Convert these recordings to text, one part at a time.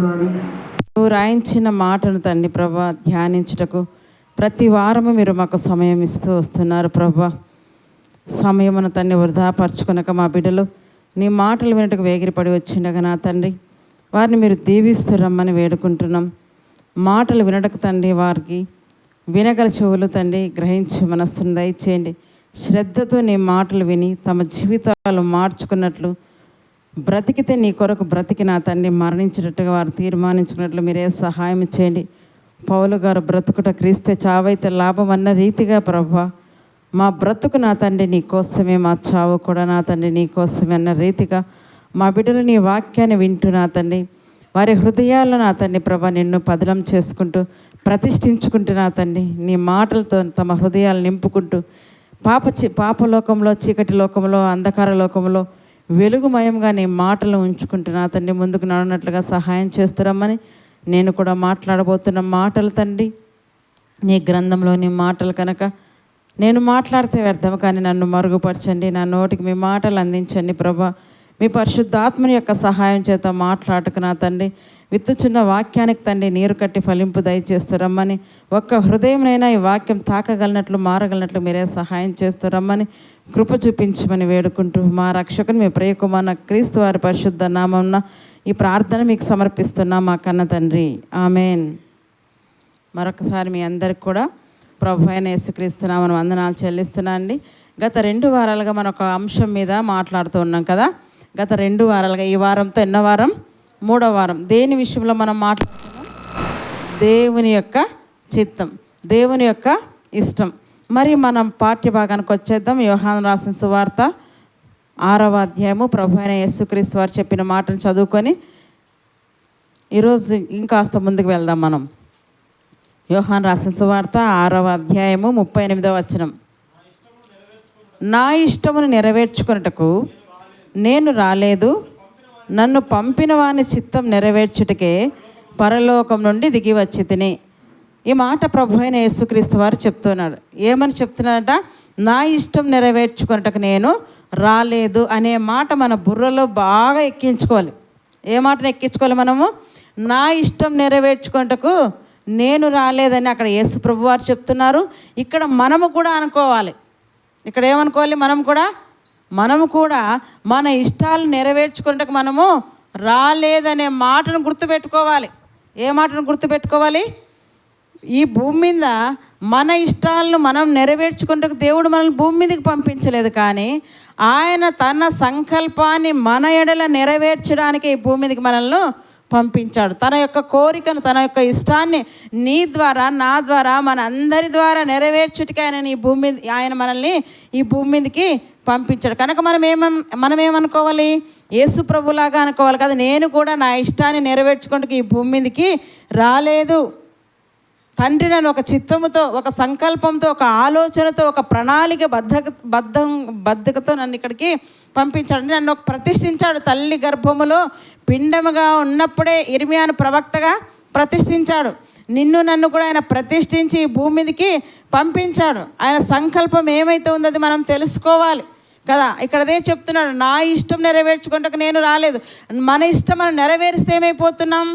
చెల్లిస్తున్నాను. నువ్వు రాయించిన మాటను తండ్రి ప్రభా ధ్యానించుటకు ప్రతి వారము మీరు మాకు సమయం ఇస్తూ వస్తున్నారు ప్రభా. సమయమును తండ్రి వృధాపరచుకునక మా బిడ్డలు నీ మాటలు వినటకు వేగిరపడి వచ్చిండగా నా తండ్రి వారిని మీరు దీవిస్తూ రమ్మని వేడుకుంటున్నాం. మాటలు వినటకు తండ్రి వారికి వినగల చెవులు తండ్రి గ్రహించి మనస్సును దయచేయండి. శ్రద్ధతో నీ మాటలు విని తమ జీవితాలు మార్చుకున్నట్లు, బ్రతికితే నీ కొరకు బ్రతికి నా తండ్రి మరణించినట్టుగా వారు తీర్మానించుకున్నట్లు మీరే సహాయం చేయండి. పౌలు గారు బ్రతుకుట క్రీస్తే చావైతే లాభం అన్న రీతిగా ప్రభా మా బ్రతుకు నా తండ్రి నీ కోసమే, మా చావు కూడా నా తండ్రి నీ కోసమే అన్న రీతిగా మా బిడ్డలు నీ వాక్యాన్ని వింటూ నా తండ్రి వారి హృదయాల్లో నా తండ్రి ప్రభా నిన్ను పదిలం చేసుకుంటూ ప్రతిష్ఠించుకుంటూ నా తండ్రి నీ మాటలతో తమ హృదయాలు నింపుకుంటూ పాపలోకంలో, చీకటి లోకంలో, అంధకార లోకంలో వెలుగుమయంగా నీ మాటలు ఉంచుకుంటూ నా తండ్రి ముందుకు నడనట్లుగా సహాయం చేస్తురమ్మని నేను కూడా మాట్లాడబోతున్న మాటలు తండ్రి నీ గ్రంథంలో నీ మాటలు కనుక నేను మాట్లాడితే వ్యర్థం, కానీ నన్ను మరుగుపరచండి. నా నోటికి మీ మాటలు అందించండి ప్రభా. మీ పరిశుద్ధాత్మని యొక్క సహాయం చేత మాట్లాడక నా తండ్రి విత్తుచున్న వాక్యానికి తండ్రి నీరు కట్టి ఫలింపు దయచేస్తురమ్మని, ఒక్క హృదయంనైనా ఈ వాక్యం తాకగలిగినట్లు మారగలిగినట్లు మీరే సహాయం చేస్తురమ్మని కృప చూపించమని వేడుకుంటూ మా రక్షకుని మీ ప్రియకుమార క్రీస్తు వారి పరిశుద్ధ నామమున ఈ ప్రార్థన మీకు సమర్పిస్తున్నా మా కన్న తండ్రి, ఆమెన్. మరొకసారి మీ అందరికి కూడా ప్రభు అయిన యేసుక్రీస్తు నామమున వందనాలు చెల్లిస్తున్నా అండి. గత 2 వారాలుగా మనం ఒక అంశం మీద మాట్లాడుతూ ఉన్నాం కదా. గత 2 వారాలుగా, ఈ వారంతో ఎన్నో వారం? 3వ వారం. దేని విషయంలో మనం మాట్లాడుతున్నాం? దేవుని యొక్క చిత్తం, దేవుని యొక్క ఇష్టం. మరి మనం పాఠ్యభాగానికి వచ్చేద్దాం. యోహాను రాసిన సువార్త 6వ అధ్యాయము ప్రభు అయిన యేసుక్రీస్తు వారు చెప్పిన మాటను చదువుకొని ఈరోజు ఇంకాస్త ముందుకు వెళ్దాం మనం. యోహాను రాసిన సువార్త 6వ అధ్యాయము 38వ వచనం. నా ఇష్టమును నెరవేర్చుకొనుటకు నేను రాలేదు, నన్ను పంపిన వాని చిత్తం నెరవేర్చుటకే పరలోకం నుండి దిగి వచ్చి తిని. ఈ మాట ప్రభు అయిన యేసుక్రీస్తు వారు చెప్తున్నాడు. ఏమని చెప్తున్నాడట? నా ఇష్టం నెరవేర్చుకున్నట్టుకు నేను రాలేదు అనే మాట మన బుర్రలో బాగా ఎక్కించుకోవాలి. ఏ మాటను ఎక్కించుకోవాలి మనము? నా ఇష్టం నెరవేర్చుకున్నట్టుకు నేను రాలేదని అక్కడ యేసు ప్రభు వారు చెప్తున్నారు. ఇక్కడ మనము కూడా అనుకోవాలి. ఇక్కడ ఏమనుకోవాలి? మనము కూడా మన ఇష్టాలు నెరవేర్చుకున్నట్టుకు మనము రాలేదనే మాటను గుర్తుపెట్టుకోవాలి. ఏ మాటను గుర్తుపెట్టుకోవాలి? ఈ భూమి మీద మన ఇష్టాలను మనం నెరవేర్చుకుంటూ దేవుడు మనల్ని భూమి మీదకి పంపించలేదు, కానీ ఆయన తన సంకల్పాన్ని మన ఎడల నెరవేర్చడానికి ఈ భూమి మీదకి మనల్ని పంపించాడు. తన యొక్క కోరికను, తన యొక్క ఇష్టాన్ని నీ ద్వారా, నా ద్వారా, మన అందరి ద్వారా నెరవేర్చుటికి ఆయన మనల్ని ఈ భూమి మీదకి పంపించాడు. కనుక మనం ఏమనుకోవాలి? యేసు ప్రభులాగా అనుకోవాలి కదా. నేను కూడా నా ఇష్టాన్ని నెరవేర్చుకుంటూ ఈ భూమి మీదకి రాలేదు. తండ్రి నన్ను ఒక చిత్తముతో, ఒక సంకల్పంతో, ఒక ఆలోచనతో, ఒక ప్రణాళిక బద్ధకతో నన్ను ఇక్కడికి పంపించాడు. నన్ను ప్రతిష్ఠించాడు. తల్లి గర్భములో పిండముగా ఉన్నప్పుడే ఇర్మియాను ప్రవక్తగా ప్రతిష్ఠించాడు. నిన్ను నన్ను కూడా ఆయన ప్రతిష్ఠించి ఈ భూమి మీదకి పంపించాడు. ఆయన సంకల్పం ఏమైతే ఉందో అది మనం తెలుసుకోవాలి కదా. ఇక్కడ అదే చెప్తున్నాడు, నా ఇష్టం నెరవేర్చుకుంటకు నేను రాలేదు. మన ఇష్టం మనం నెరవేరిస్తే ఏమైపోతున్నాం?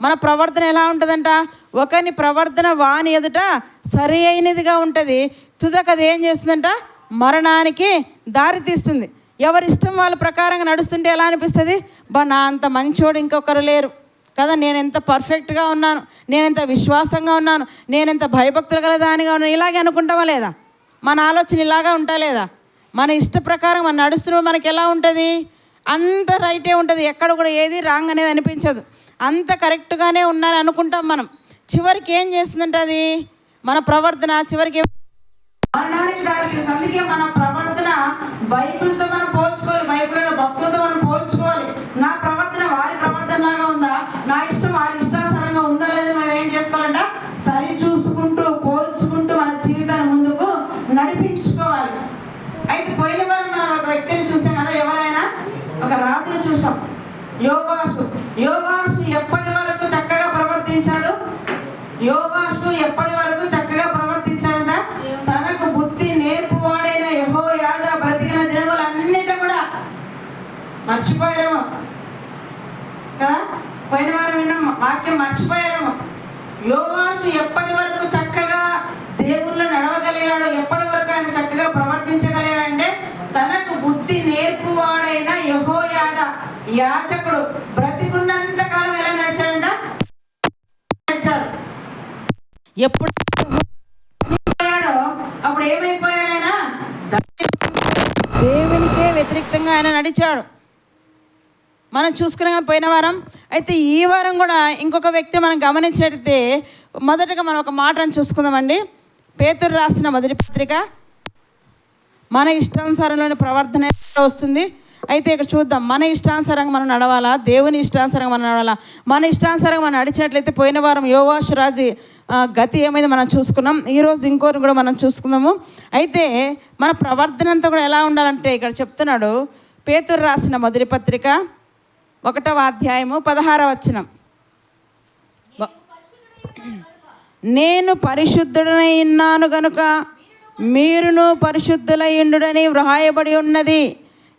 మన ప్రవర్తన ఎలా ఉంటుందంట? ఒకని ప్రవర్తన వాని ఎదుట సరి అయినదిగా ఉంటుంది, తుదకు అది ఏం చేస్తుందంట? మరణానికి దారి తీస్తుంది. ఎవరి ఇష్టం వాళ్ళ ప్రకారంగా నడుస్తుంటే ఎలా అనిపిస్తుంది? నా అంత మంచోడు ఇంకొకరు లేరు కదా, నేను ఎంత పర్ఫెక్ట్గా ఉన్నాను, నేను ఎంత విశ్వాసంగా ఉన్నాను, నేను ఎంత భయభక్తులు గల దానిగా ఉన్నాను, ఇలాగే అనుకుంటావా లేదా? మన ఆలోచన ఇలాగా ఉంటా లేదా? మన ఇష్ట ప్రకారం మనం నడుస్తున్నప్పుడు మనకి ఎలా ఉంటుంది? అంత రైటే ఉంటుంది, ఎక్కడ కూడా ఏది రాంగ్ అనేది అనిపించదు, అంత కరెక్ట్గానే ఉన్నారని అనుకుంటాం మనం. చివరికి ఏం చేస్తుందంటే అది మన ప్రవర్తన చివరికి మరణానికి దారితీస్తుంది. అందుకే మన ప్రవర్తన బైబిల్తో మనం పోల్చుకోవాలి, బైబిల్లో భక్తులతో మనం పోల్చుకోవాలి. నా ప్రవర్తన వారి ప్రవర్తన లాగా ఉందా, నా ఇష్టం వారి ఇష్టానుసారంగా ఉందా లేదా మనం ఏం చేసుకోవాలంట? సరి చూసుకుంటూ, పోల్చుకుంటూ మన జీవితాన్ని ముందుకు నడిపించుకోవాలి. అయితే పోయిన వారు మనం ఒక వ్యక్తిని చూసాం కదా, ఎవరైనా ఒక రాజును చూసాం, యోవాషు ఎప్పటి వరకు చక్కగా ప్రవర్తించాడు? యోవాషు ఎప్పటి వరకు చక్కగా ప్రవర్తించాడట? తనకు బుద్ధి నేర్పువాడైన యెహోయాదా బ్రతికిన దినములన్నిటి కూడా మర్చిపోయారేమో కదా. పోయిన వారం విన్నాం వాక్యం మర్చిపోయారేమో. యోవాషు ఎప్పటి వరకు చక్కగా దేవుళ్ళు నడవగలిగాడు, ఎప్పటి వరకు ఆయన చక్కగా ప్రవర్తించగలిగాడంటే తనకు బుద్ధి నేర్పువాడైన యెహోయాద యాజకుడు బ్రతికున్నంత కాలం ఎలా నడిచాడంట? నడిచాడు. ఎప్పుడు అప్పుడు ఏమైపోయాడు? ఆయన దేవునికే వ్యతిరేకంగా ఆయన నడిచాడు. మనం చూసుకునే పోయిన వారం. అయితే ఈ వారం కూడా ఇంకొక వ్యక్తి మనం గమనించినట్లయితే మొదటగా మనం ఒక మాటను చూసుకుందామండి. పేతురు రాసిన మొదటి పత్రిక. మన ఇష్టానుసారంలోని ప్రవర్తన వస్తుంది. అయితే ఇక్కడ చూద్దాం, మన ఇష్టానుసారంగా మనం నడవాలా, దేవుని ఇష్టానుసారంగా మనం నడవాలా? మన ఇష్టానుసారంగా మనం నడిచినట్లయితే పోయిన వారం యోవాషు రాజు గతి ఏమైంది మనం చూసుకున్నాం. ఈరోజు ఇంకోరిని కూడా మనం చూసుకుందాము. అయితే మన ప్రవర్తన అంతా కూడా ఎలా ఉండాలంటే ఇక్కడ చెప్తున్నాడు. పేతురు రాసిన మొదటి పత్రిక 1వ అధ్యాయము 16వ వచనం. నేను పరిశుద్ధుడనై ఉన్నాను గనుక మీరును పరిశుద్ధులై ఉండుడని వ్రాయబడి ఉన్నది.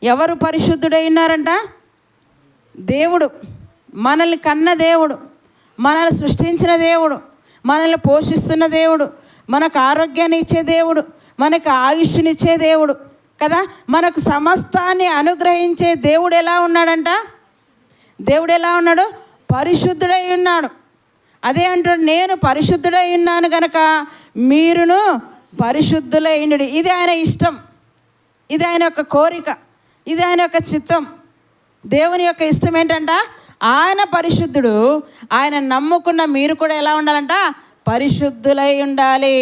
ఎవరు పరిశుద్ధుడై ఉన్నారంట? దేవుడు. మనల్ని కన్న దేవుడు, మనల్ని సృష్టించిన దేవుడు, మనల్ని పోషిస్తున్న దేవుడు, మనకు ఆరోగ్యాన్ని ఇచ్చే దేవుడు, మనకు ఆయుష్నిచ్చే దేవుడు కదా. మనకు సమస్తాన్ని అనుగ్రహించే దేవుడు ఎలా ఉన్నాడంట? దేవుడు ఎలా ఉన్నాడు? పరిశుద్ధుడై ఉన్నాడు. అదే అంటాడు, నేను పరిశుద్ధుడై ఉన్నాను గనక మీరును పరిశుద్ధులై ఉండు. ఇది ఆయన ఇష్టం, ఇది ఆయన యొక్క కోరిక, ఇది ఆయన యొక్క చిత్తం. దేవుని యొక్క ఇష్టం ఏంటంట? ఆయన పరిశుద్ధుడు. ఆయన నమ్ముకున్న మీరు కూడా ఎలా ఉండాలంట? పరిశుద్ధులై ఉండాలి.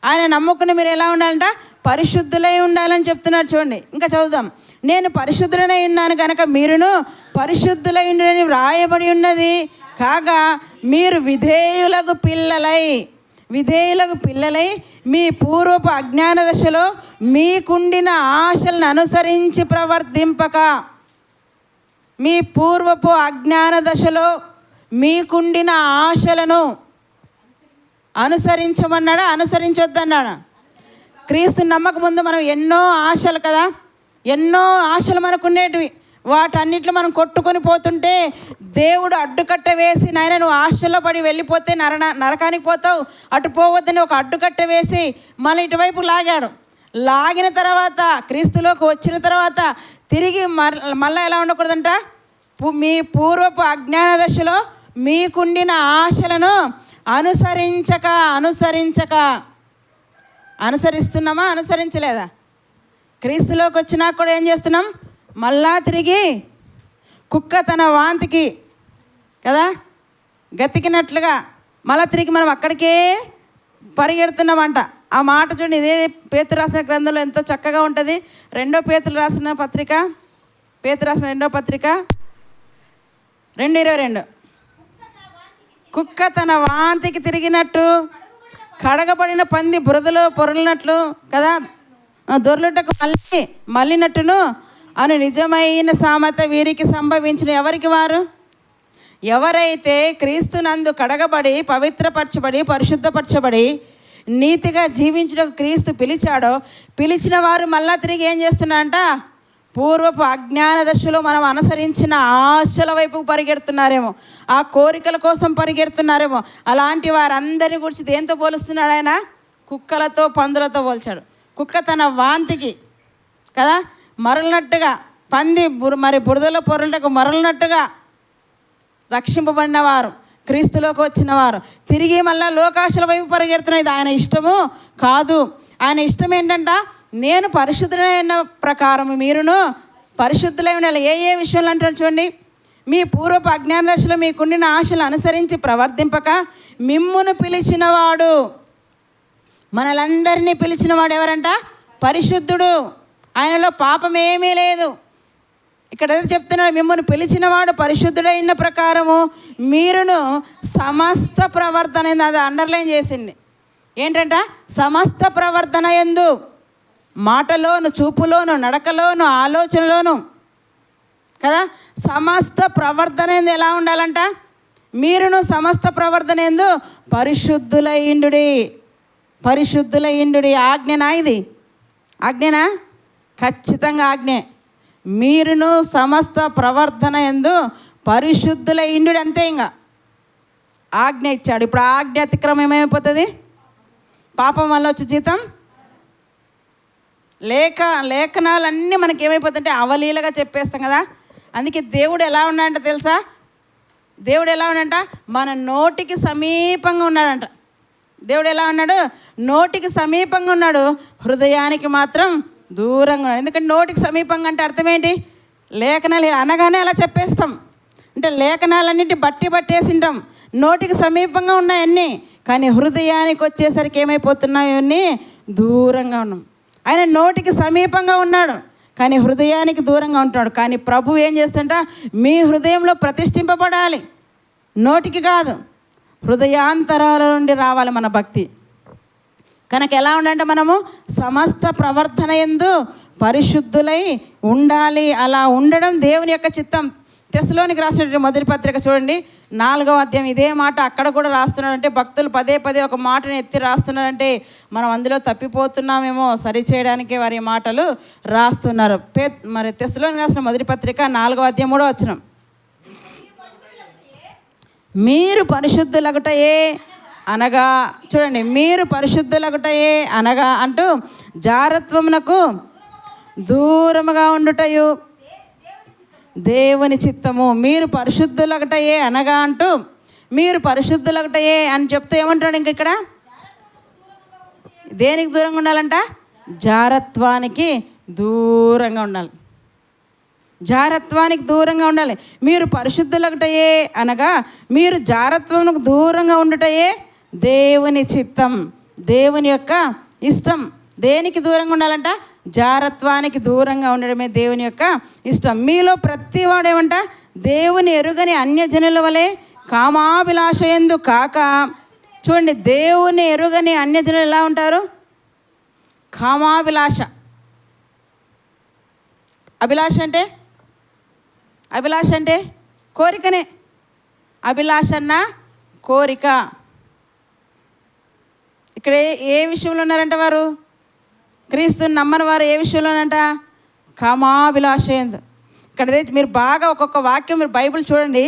ఆయన నమ్ముకున్న మీరు ఎలా ఉండాలంట? పరిశుద్ధులై ఉండాలని చెప్తున్నాడు. చూడండి, ఇంకా చదువుదాం. నేను పరిశుద్ధుడనై ఉన్నాను కనుక మీరును పరిశుద్ధులై ఉండుడని వ్రాయబడి ఉన్నది. కాగా మీరు విధేయులకు పిల్లలై మీ పూర్వపు అజ్ఞాన దశలో మీకుండిన ఆశలను అనుసరించి ప్రవర్తింపక. మీ పూర్వపు అజ్ఞాన దశలో మీకుండిన ఆశలను అనుసరించమన్నాడా, అనుసరించొద్దన్నాడా? క్రీస్తు నమ్మక ముందు మనం ఎన్నో ఆశలు కదా, ఎన్నో ఆశలు మనకు ఉండేటివి. వాటన్నిట్లో మనం కొట్టుకొని పోతుంటే దేవుడు అడ్డుకట్ట వేసి, నాయన నువ్వు ఆశల్లో పడి వెళ్ళిపోతే నరకానికి పోతావు, అటు పోవద్దని ఒక అడ్డుకట్ట వేసి మళ్ళీ ఇటువైపు లాగాడు. లాగిన తర్వాత క్రీస్తులోకి వచ్చిన తర్వాత తిరిగి మళ్ళీ ఎలా ఉండకూడదంట? మీ పూర్వపు అజ్ఞాన దశలో మీకుండిన ఆశలను అనుసరిస్తున్నామా, అనుసరించలేదా? క్రీస్తులోకి వచ్చినా కూడా ఏం చేస్తున్నాం? మళ్ళా తిరిగి కుక్క తన వాంతికి కదా గతికినట్లుగా మళ్ళా తిరిగి మనం అక్కడికే పరిగెడుతున్నామంట. ఆ మాట చూడండి, ఇదే పేతురు రాసిన గ్రంథంలో ఎంతో చక్కగా ఉంటుంది. పేతురు రాసిన పత్రిక 2:22. కుక్క తన వాంతికి తిరిగినట్టు, కడగబడిన పంది బురదలో పొరలినట్లు కదా, దొర్లుటకు మళ్ళినట్టును అని నిజమైన సామెత వీరికి సంభవించిన. ఎవరికి వారు? ఎవరైతే క్రీస్తునందు కడగబడి పవిత్రపరచబడి పరిశుద్ధపరచబడి నీతిగా జీవించడం క్రీస్తు పిలిచాడో, పిలిచిన వారు మళ్ళా తిరిగి ఏం చేస్తున్నారంట? పూర్వపు అజ్ఞాన దశలో మనం అనుసరించిన ఆశల వైపు పరిగెడుతున్నారేమో, ఆ కోరికల కోసం పరిగెడుతున్నారేమో. అలాంటి వారందరిని గురించి దేంతో పోలుస్తున్నాడు ఆయన? కుక్కలతో పందులతో పోల్చాడు. కుక్క తన వాంతికి కదా మరలినట్టుగా, పంది మరి బురదలో పొరలకు మరలినట్టుగా రక్షింపబడిన వారు, క్రీస్తులోకి వచ్చిన వారు తిరిగి మళ్ళీ లోకాశల వైపు పరిగెడుతున్నారు. ఇది ఆయన ఇష్టము కాదు. ఆయన ఇష్టం ఏంటంట? నేను పరిశుద్ధులైన ప్రకారం మీరును పరిశుద్ధులై ఉండాలి. ఏ విషయంలో అంటారు చూడండి. మీ పూర్వపు అజ్ఞాన దశలో మీకుండిన ఆశలు అనుసరించి ప్రవర్తింపక మిమ్మును పిలిచినవాడు, మనలందరినీ పిలిచినవాడు ఎవరంట? పరిశుద్ధుడు. ఆయనలో పాపం ఏమీ లేదు. ఇక్కడ ఏదో చెప్తున్నాడు, మిమ్మల్ని పిలిచినవాడు పరిశుద్ధుడైన ప్రకారము మీరును సమస్త ప్రవర్తన, అది అండర్లైన్ చేసింది. ఏంటంట? సమస్త ప్రవర్తన యందు, మాటలోను, చూపులోను, నడకలోను, ఆలోచనలోను కదా, సమస్త ప్రవర్తన యందు ఎలా ఉండాలంట? మీరును సమస్త ప్రవర్తన యందు పరిశుద్ధులయ్యుండుడి. ఆజ్ఞనా ఇది? ఆజ్ఞనా? ఖచ్చితంగా ఆజ్ఞే. మీరును సమస్త ప్రవర్తన యందు పరిశుద్ధుల ఇండు అంతే. ఇంకా ఆజ్ఞ ఇచ్చాడు. ఇప్పుడు ఆజ్ఞ అతిక్రమం ఏమైపోతుంది? పాపం వల్ల వచ్చే జీతం లేఖనాలన్నీ మనకి ఏమైపోతుంటే అవలీలగా చెప్పేస్తాం కదా. అందుకే దేవుడు ఎలా ఉన్నాడంట తెలుసా? దేవుడు ఎలా ఉన్నాడంట? మన నోటికి సమీపంగా ఉన్నాడంట. దేవుడు ఎలా ఉన్నాడు? నోటికి సమీపంగా ఉన్నాడు, హృదయానికి మాత్రం దూరంగా ఉన్నాడు. ఎందుకంటే నోటికి సమీపంగా అంటే అర్థం ఏంటి? లేఖనాలు అనగానే అలా చెప్పేస్తాం. అంటే లేఖనాలన్నింటి పట్టేసింటాం. నోటికి సమీపంగా ఉన్నాయన్నీ, కానీ హృదయానికి వచ్చేసరికి ఏమైపోతున్నాయి? అన్నీ దూరంగా ఉన్నాం. ఆయన నోటికి సమీపంగా ఉన్నాడు, కానీ హృదయానికి దూరంగా ఉంటున్నాడు. కానీ ప్రభు ఏం చేస్తుంట? మీ హృదయంలో ప్రతిష్ఠింపబడాలి, నోటికి కాదు, హృదయాంతరాల నుండి రావాలి మన భక్తి. కనుక ఎలా ఉండాలంటే మనము సమస్త ప్రవర్తన యందు పరిశుద్ధులై ఉండాలి. అలా ఉండడం దేవుని యొక్క చిత్తం. తెస్సలోనికి రాసినటువంటి మొదటి పత్రిక చూడండి, 4వ అధ్యాయం ఇదే మాట అక్కడ కూడా రాస్తున్నాడంటే, భక్తులు పదే ఒక మాటను ఎత్తి రాస్తున్నారంటే మనం అందులో తప్పిపోతున్నామేమో సరిచేయడానికే వారి మాటలు రాస్తున్నారు. మరి తెస్సలోనికి రాసిన మొదటి పత్రిక 4వ అధ్యాయం 3వ వచనం, మీరు పరిశుద్ధులగుటయే అనగా, చూడండి, మీరు పరిశుద్ధులగుటయే అనగా అంటూ జారత్వమునకు దూరముగా ఉండుటయు దేవుని చిత్తము. మీరు పరిశుద్ధులగటయే అనగా అంటూ మీరు పరిశుద్ధులగటయే అని చెప్తే ఏమంటాడు? ఇంక ఇక్కడ దేనికి దూరంగా ఉండాలంట? జారత్వానికి దూరంగా ఉండాలి. జారత్వానికి దూరంగా ఉండాలి. మీరు పరిశుద్ధులగటయే అనగా మీరు జారత్వమునకు దూరంగా ఉండుటయే దేవుని చిత్తం, దేవుని యొక్క ఇష్టం. దేనికి దూరంగా ఉండాలంట? జారత్వానికి దూరంగా ఉండడమే దేవుని యొక్క ఇష్టం. మీలో ప్రతి వాడు ఏమంట? దేవుని ఎరుగని అన్యజనుల వలె కామాభిలాష యందు కాక, చూడండి, దేవుని ఎరుగని అన్యజనులు ఎలా ఉంటారు? కామాభిలాష. అభిలాష అంటే కోరికనే. అభిలాష అన్న కోరిక. ఇక్కడ ఏ విషయంలో ఉన్నారంట వారు? క్రీస్తుని నమ్మని వారు ఏ విషయంలోనంట? కామాభిలాషయందు. ఇక్కడ మీరు బాగా ఒక్కొక్క వాక్యం మీరు బైబిల్ చూడండి,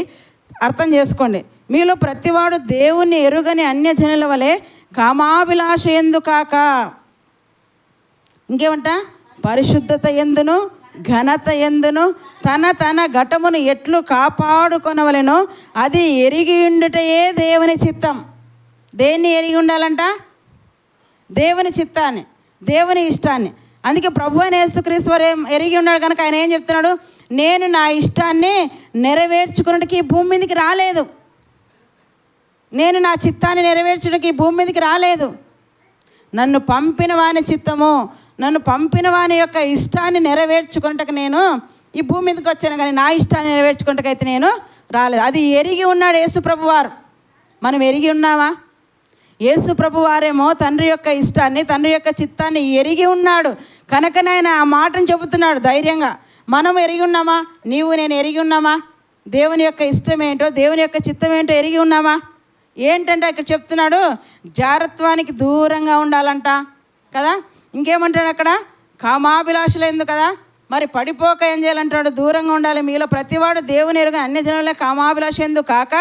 అర్థం చేసుకోండి. మీలో ప్రతివాడు దేవుని ఎరుగని అన్యజనుల వలె కామాభిలాష యందు కాక, ఇంకేమంట? పరిశుద్ధత యందును ఘనత యందును తన ఘటమును ఎట్లు కాపాడుకొనవలెనో అది ఎరిగి ఉండుటయే దేవుని చిత్తం. దేన్ని ఎరిగి ఉండాలంట? దేవుని చిత్తాన్ని, దేవుని ఇష్టాన్ని. అందుకే ప్రభు అయిన యేసుక్రీస్తు వారు ఎరిగి ఉన్నాడు కనుక ఆయన ఏం చెప్తున్నాడు? నేను నా ఇష్టాన్ని నెరవేర్చుకున్నట్టుకి ఈ భూమి మీదకి రాలేదు. నేను నా చిత్తాన్ని నెరవేర్చడానికి ఈ భూమి మీదకి రాలేదు. నన్ను పంపిన వాని చిత్తము, నన్ను పంపిన వాని యొక్క ఇష్టాన్ని నెరవేర్చుకున్నట్టుకు నేను ఈ భూమి మీదకి వచ్చాను, కానీ నా ఇష్టాన్ని నెరవేర్చుకున్నట్టుకైతే నేను రాలేదు. అది ఎరిగి ఉన్నాడు యేసు ప్రభు వారు. మనం ఎరిగి ఉన్నామా? యేసు ప్రభు వారేమో తండ్రి యొక్క ఇష్టాన్ని, తండ్రి యొక్క చిత్తాన్ని ఎరిగి ఉన్నాడు కనుకనే ఆయన ఆ మాటను చెబుతున్నాడు ధైర్యంగా. మనం ఎరిగి ఉన్నామా? నీవు నేను ఎరిగి ఉన్నామా? దేవుని యొక్క ఇష్టం ఏంటో, దేవుని యొక్క చిత్తం ఏంటో ఎరిగి ఉన్నామా? ఏంటంటే ఇక్కడ చెప్తున్నాడు, జారత్వానికి దూరంగా ఉండాలంట కదా. ఇంకేమంటాడు అక్కడ? కామాభిలాషలు ఎందుకు కదా. మరి పడిపోక ఏం చేయాలంటాడు? దూరంగా ఉండాలి. మీలో ప్రతివాడు దేవుని ఎరుగని అన్యజనులే కామాభిలాష ఎందు కాక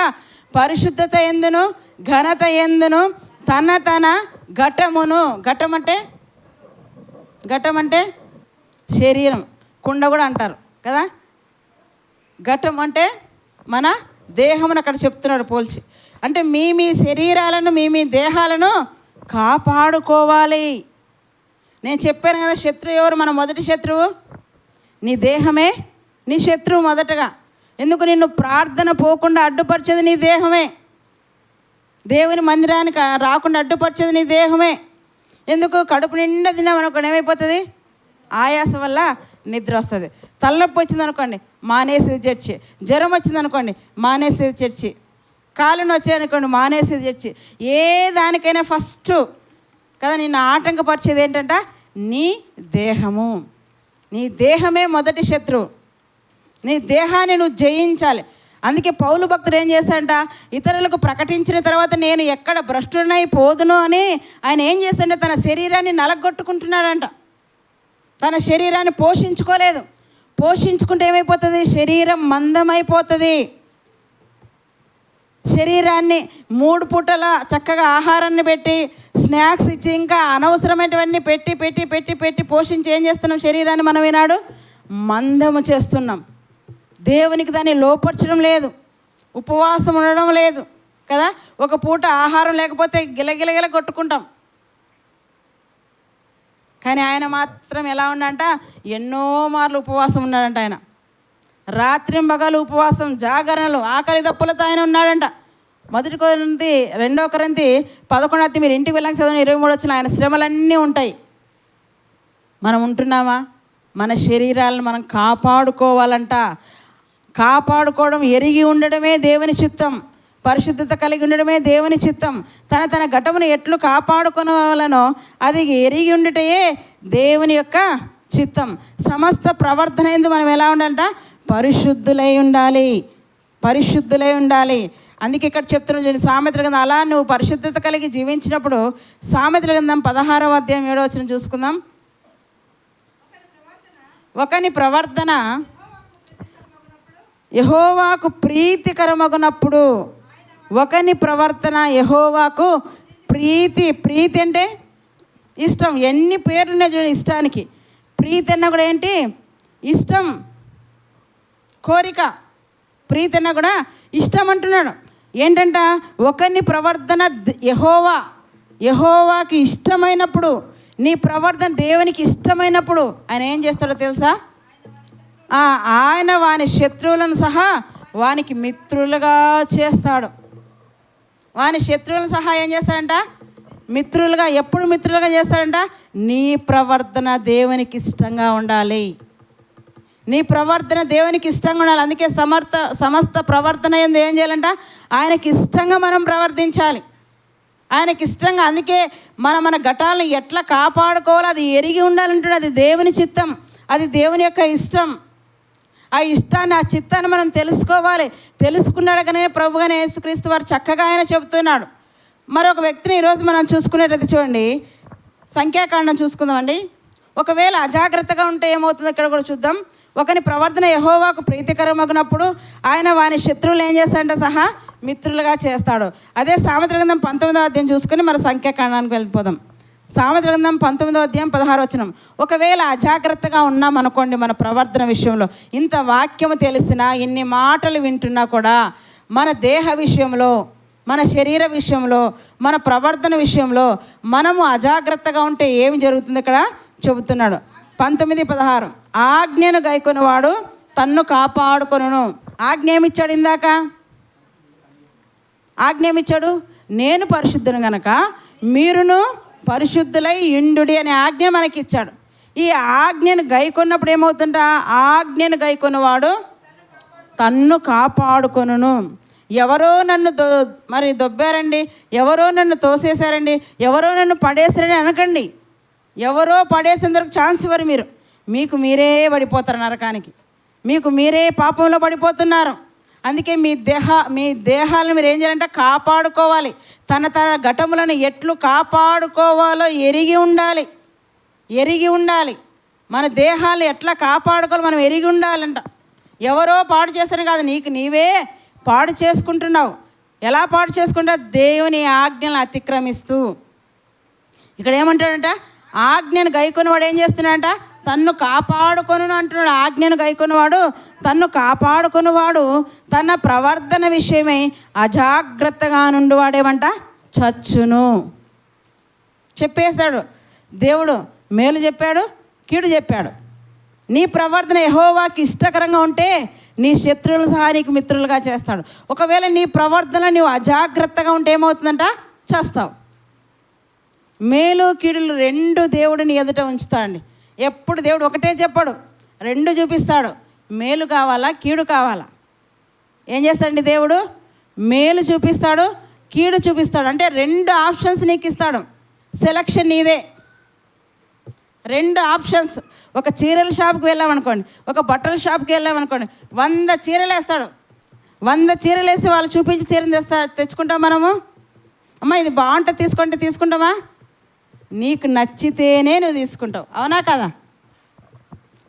పరిశుద్ధత ఎందును ఘనత ఎందును తన ఘటమును, ఘటం అంటే శరీరం, కుండ కూడా అంటారు కదా. ఘటం అంటే మన దేహమును అక్కడ చెప్తున్నాడు పోల్చి. అంటే మీ శరీరాలను, మీ దేహాలను కాపాడుకోవాలి. నేను చెప్పాను కదా, శత్రువు ఎవరు? మన మొదటి శత్రువు నీ దేహమే. నీ శత్రువు మొదటగా. ఎందుకు? నిన్ను ప్రార్థన పోకుండా అడ్డుపరిచేది నీ దేహమే. దేవుని మందిరానికి రాకుండా అడ్డుపరిచేది నీ దేహమే. ఎందుకు? కడుపు నిండా తిన్నామనుకోండి ఏమైపోతుంది? ఆయాసం వల్ల నిద్ర వస్తుంది. తలనొప్పి వచ్చింది అనుకోండి మానేసేది చర్చి. జ్వరం వచ్చింది అనుకోండి మానేసేది చర్చి. కాళ్ళను వచ్చాయనుకోండి మానేసేది చర్చి. ఏ దానికైనా ఫస్ట్ కదా నిన్ను ఆటంకపరిచేది ఏంటంట? నీ దేహము. నీ దేహమే మొదటి శత్రువు. నీ దేహాన్ని నువ్వు జయించాలి. అందుకే పౌలు భక్తుడు ఏం చేస్తాడంట? ఇతరులకు ప్రకటించిన తర్వాత నేను ఎక్కడ భ్రష్టునై పోదును అని ఆయన ఏం చేస్తాడంటే తన శరీరాన్ని నలగొట్టుకుంటున్నాడంట. తన శరీరాన్ని పోషించుకోలేదు. పోషించుకుంటే ఏమైపోతుంది? శరీరం మందమైపోతుంది. శరీరాన్ని 3 పూటల చక్కగా ఆహారాన్ని పెట్టి, స్నాక్స్ ఇచ్చి, ఇంకా అనవసరమైనవన్నీ పెట్టి పెట్టి పెట్టి పెట్టి పోషించి ఏం చేస్తున్నాం? శరీరాన్ని మనం ఈనాడు మందము చేస్తున్నాం. దేవునికి దాన్ని లోపరచడం లేదు, ఉపవాసం ఉండడం లేదు కదా. ఒక పూట ఆహారం లేకపోతే గిలగిలగిల కొట్టుకుంటాం. కానీ ఆయన మాత్రం ఎలా ఉన్నాడంట? ఎన్నో మార్లు ఉపవాసం ఉన్నాడంట. ఆయన రాత్రింబగలు ఉపవాసం, జాగరణలు, ఆకలి దప్పులతో ఆయన ఉన్నాడంట. 1 కొరింథీ 2 కొరింథీ 11 మీరు ఇంటికి వెళ్ళాక చదవండి, 23 వచ్చిన ఆయన శ్రమలన్నీ ఉంటాయి. మనం ఉంటున్నామా? మన శరీరాలను మనం కాపాడుకోవాలంట. కాపాడుకోవడం, ఎరిగి ఉండడమే దేవుని చిత్తం. పరిశుద్ధత కలిగి ఉండడమే దేవుని చిత్తం. తన ఘటమును ఎట్లు కాపాడుకోవాలనో అది ఎరిగి ఉండటయే దేవుని యొక్క చిత్తం. సమస్త ప్రవర్తన ఎందు మనం ఎలా ఉండాలంట? పరిశుద్ధులై ఉండాలి, పరిశుద్ధులై ఉండాలి. అందుకే ఇక్కడ చెప్తున్నాను చూడండి, సామెతల గ్రంథం. అలా నువ్వు పరిశుద్ధత కలిగి జీవించినప్పుడు, సామెతల గ్రంథం 16వ అధ్యాయం 7వ వచనం చూసుకుందాం. ఒకని ప్రవర్తన యెహోవాకు ప్రీతికరమగునప్పుడు, ఒకని ప్రవర్తన యెహోవాకు ప్రీతి అంటే ఇష్టం. ఎన్ని పేర్లు ఉన్నాయి చూడండి ఇష్టానికి. ప్రీతి అన్న కూడా ఏంటి? ఇష్టం, కోరిక. ప్రీతి అన్న కూడా ఇష్టం అంటున్నాడు. ఏంటంట? ఒకని ప్రవర్తన యెహోవాకి ఇష్టమైనప్పుడు, నీ ప్రవర్తన దేవునికి ఇష్టమైనప్పుడు ఆయన ఏం చేస్తాడో తెలుసా? ఆయన వాని శత్రువులను సహా వానికి మిత్రులుగా చేస్తాడు. వాని శత్రువులను సహా ఏం చేస్తాడంట? మిత్రులుగా. ఎప్పుడు మిత్రులుగా చేస్తాడంట? నీ ప్రవర్తన దేవునికి ఇష్టంగా ఉండాలి. నీ ప్రవర్తన దేవునికి ఇష్టంగా ఉండాలి. అందుకే సమస్త ప్రవర్తన ఏంది ఏం చేయాలంట? ఆయనకి ఇష్టంగా మనం ప్రవర్తించాలి, ఆయనకి ఇష్టంగా. అందుకే మన ఘటాలను ఎట్లా కాపాడుకోవాలో అది ఎరిగి ఉండాలంటున్నాడు. అది దేవుని చిత్తం, అది దేవుని యొక్క ఇష్టం. ఆ ఇష్టాన్ని, ఆ చిత్తాన్ని మనం తెలుసుకోవాలి. తెలుసుకున్నాడుగానే ప్రభుగానే యేసుక్రీస్తు వారు చక్కగా ఆయన చెబుతున్నాడు. మరొక వ్యక్తిని ఈరోజు మనం చూసుకునేటది చూడండి, సంఖ్యాకాండం చూసుకుందామండి. ఒకవేళ అజాగ్రత్తగా ఉంటే ఏమవుతుందో ఇక్కడ కూడా చూద్దాం. ఒకని ప్రవర్తన యెహోవాకు ప్రీతికరమగినప్పుడు ఆయన వాని శత్రువులు ఏం చేస్తాడంటే సహా మిత్రులుగా చేస్తాడు. అదే సామెతల గ్రంథం 19వ అధ్యాయం చూసుకొని మన సంఖ్యాకాండానికి వెళ్ళిపోదాం. సామెతల గ్రంథం 19వ అధ్యాయం 16వ వచనం. ఒకవేళ అజాగ్రత్తగా ఉన్నామనుకోండి మన ప్రవర్తన విషయంలో, ఇంత వాక్యము తెలిసినా, ఇన్ని మాటలు వింటున్నా కూడా మన దేహ విషయంలో, మన శరీర విషయంలో, మన ప్రవర్తన విషయంలో మనము అజాగ్రత్తగా ఉంటే ఏమి జరుగుతుంది ఇక్కడ చెబుతున్నాడు. 19:16 ఆజ్ఞను గైకొనివాడు తన్ను కాపాడుకొనును. ఆజ్ఞ ఏమిచ్చాడు? ఇందాక ఆజ్ఞ ఏమిచ్చాడు? నేను పరిశుద్ధుని గనక మీరును పరిశుద్ధులై ఇండుడి అనే ఆజ్ఞ మనకి ఇచ్చాడు. ఈ ఆజ్ఞను గైకొన్నప్పుడు ఏమవుతుంట? ఆజ్ఞను గైకొనివాడు తన్ను కాపాడుకొనును. ఎవరో నన్ను దొబ్బారండి, ఎవరో నన్ను తోసేశారండి, ఎవరో నన్ను పడేశారని అనకండి. ఎవరో పడేసేందుకు ఛాన్స్ ఇవ్వరు మీరు. మీకు మీరే పడిపోతారు నరకానికి, మీకు మీరే పాపంలో పడిపోతున్నారు. అందుకే మీ దేహాలను మీరు ఏం చేయాలంటే కాపాడుకోవాలి. తన ఘటములను ఎట్లు కాపాడుకోవాలో ఎరిగి ఉండాలి. మన దేహాలు ఎట్లా కాపాడుకోవాలో మనం ఎరిగి ఉండాలంట. ఎవరో పాడు చేస్తాను కాదు, నీకు నీవే పాడు చేసుకుంటున్నావు. ఎలా పాడు చేసుకుంటా? దేవుని ఆజ్ఞలను అతిక్రమిస్తూ. ఇక్కడ ఏమంటాడంట? ఆజ్ఞను గైకొనివాడు ఏం చేస్తున్నాడంట? తన్ను కాపాడుకొను అంటున్నాడు. ఆజ్ఞను గైకొనివాడు తన్ను కాపాడుకొనివాడు తన ప్రవర్తన విషయమై అజాగ్రత్తగా నుండివాడేమంట? చచ్చును. చెప్పేశాడు దేవుడు. మేలు చెప్పాడు, కీడు చెప్పాడు. నీ ప్రవర్తన యెహోవాకి ఇష్టకరంగా ఉంటే నీ శత్రువులు సహా నీకు మిత్రులుగా చేస్తాడు. ఒకవేళ నీ ప్రవర్తన నీవు అజాగ్రత్తగా ఉంటే ఏమవుతుందంట? చేస్తావు. మేలు కీడులు 2 దేవుడిని ఎదుట ఉంచుతాడండి. ఎప్పుడు దేవుడు ఒకటే చెప్పాడు, 2 చూపిస్తాడు. మేలు కావాలా, కీడు కావాలా? ఏం చేస్తాడండి దేవుడు? మేలు చూపిస్తాడు, కీడు చూపిస్తాడు. అంటే 2 ఆప్షన్స్ నీకు ఇస్తాడు. సెలక్షన్ నీదే. 2 ఆప్షన్స్. ఒక చీరల షాప్కి వెళ్ళామనుకోండి, ఒక బట్టల షాప్కి వెళ్ళామనుకోండి, 100 చీరలు వేస్తాడు. 100 చీరలు వేసి వాళ్ళు చూపించి చీరను తెచ్చుకుంటాం మనము. అమ్మ ఇది బాగుంటుంది తీసుకుంటే తీసుకుంటామా? నీకు నచ్చితేనే నువ్వు తీసుకుంటావు, అవునా కదా?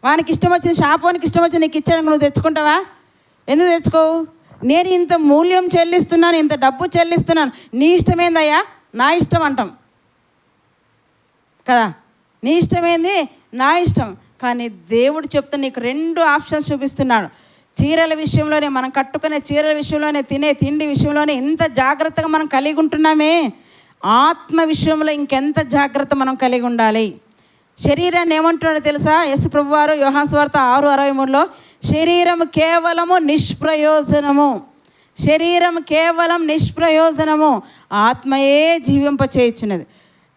వానికి ఇష్టం వచ్చింది, షాప్ వానికి ఇష్టం వచ్చింది నీకు ఇచ్చాడు, నువ్వు తెచ్చుకుంటావా? ఎందుకు తెచ్చుకోవు? నేను ఇంత మూల్యం చెల్లిస్తున్నాను, ఇంత డబ్బు చెల్లిస్తున్నాను, నీ ఇష్టమేందయ్యా, నా ఇష్టం అంటాం కదా. నీ ఇష్టమేంది, నా ఇష్టం. కానీ దేవుడు చెప్తున్న నీకు 2 ఆప్షన్స్ చూపిస్తున్నాడు. చీరల విషయంలోనే, మనం కట్టుకునే చీరల విషయంలోనే, తినే తిండి విషయంలోనే ఇంత జాగ్రత్తగా మనం కలిగి ఉంటున్నామే, ఆత్మ విషయంలో ఇంకెంత జాగ్రత్త మనం కలిగి ఉండాలి. శరీరాన్ని ఏమంటున్నాడో తెలుసా? యేసు ప్రభువారు యోహాను సువార్త 6:63లో శరీరం కేవలము నిష్ప్రయోజనము, శరీరం కేవలం నిష్ప్రయోజనము, ఆత్మయే జీవింపచేయుచున్నది.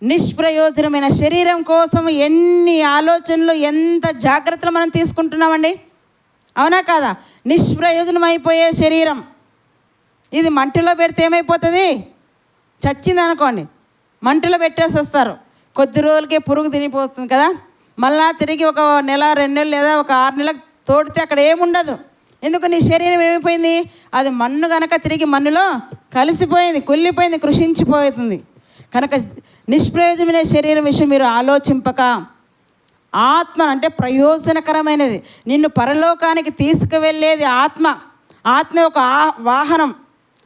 నిష్ప్రయోజనమైన శరీరం కోసం ఎన్ని ఆలోచనలు, ఎంత జాగ్రత్తలు మనం తీసుకుంటున్నామండి, అవునా కాదా? నిష్ప్రయోజనం అయిపోయే శరీరం ఇది మంటలో పెడితే ఏమైపోతుంది? చచ్చింది అనుకోండి, మంటలో పెట్టేసి వస్తారు, కొద్ది రోజులకే పురుగు తినిపోతుంది కదా. మళ్ళా తిరిగి ఒక నెల 2 నెలలు లేదా ఒక 6 నెలలకు తోడితే అక్కడ ఏముండదు. ఎందుకు? నీ శరీరం ఏమైపోయింది? అది మన్ను కనుక తిరిగి మన్నులో కలిసిపోయింది, కుళ్ళిపోయింది, కృషించిపోతుంది. కనుక నిష్ప్రయోజనమైన శరీరం విషయం మీరు ఆలోచింపక, ఆత్మ అంటే ప్రయోజనకరమైనది, నిన్ను పరలోకానికి తీసుకువెళ్ళేది ఆత్మ. ఆత్మ ఒక వాహనం,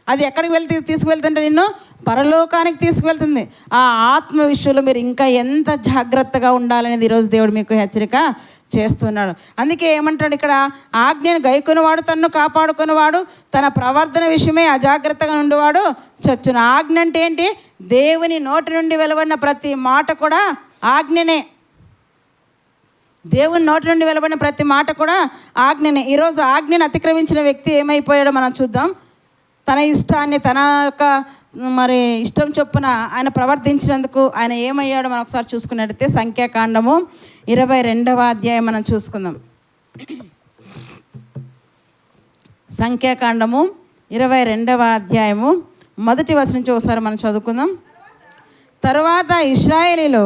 అది ఎక్కడికి తీసుకువెళ్తుంటే నిన్ను పరలోకానికి తీసుకువెళ్తుంది. ఆ ఆత్మ విషయంలో మీరు ఇంకా ఎంత జాగ్రత్తగా ఉండాలనేది ఈరోజు దేవుడు మీకు హెచ్చరిక చేస్తున్నాడు. అందుకే ఏమంటాడు ఇక్కడ? ఆజ్ఞను గైకొనివాడు తన్ను కాపాడుకునేవాడు, తన ప్రవర్తన విషయమే అజాగ్రత్తగా ఉండేవాడు చచ్చును. ఆజ్ఞ అంటే ఏంటి? దేవుని నోటి నుండి వెలువడిన ప్రతి మాట కూడా ఆజ్ఞనే. దేవుని నోటి నుండి వెలువడిన ప్రతి మాట కూడా ఆజ్ఞనే. ఈరోజు ఆజ్ఞను అతిక్రమించిన వ్యక్తి ఏమైపోయాడో మనం చూద్దాం. తన ఇష్టాన్ని, తన యొక్క ఇష్టం చొప్పున ఆయన ప్రవర్తించినందుకు ఆయన ఏమయ్యాడో మనం ఒకసారి చూసుకున్నట్టయితే సంఖ్యాకాండము 22వ అధ్యాయం మనం చూసుకుందాం. సంఖ్యాకాండము 22వ అధ్యాయము 1వ వచనం నుంచి ఒకసారి మనం చదువుకుందాం. తరువాత ఇశ్రాయేలీలు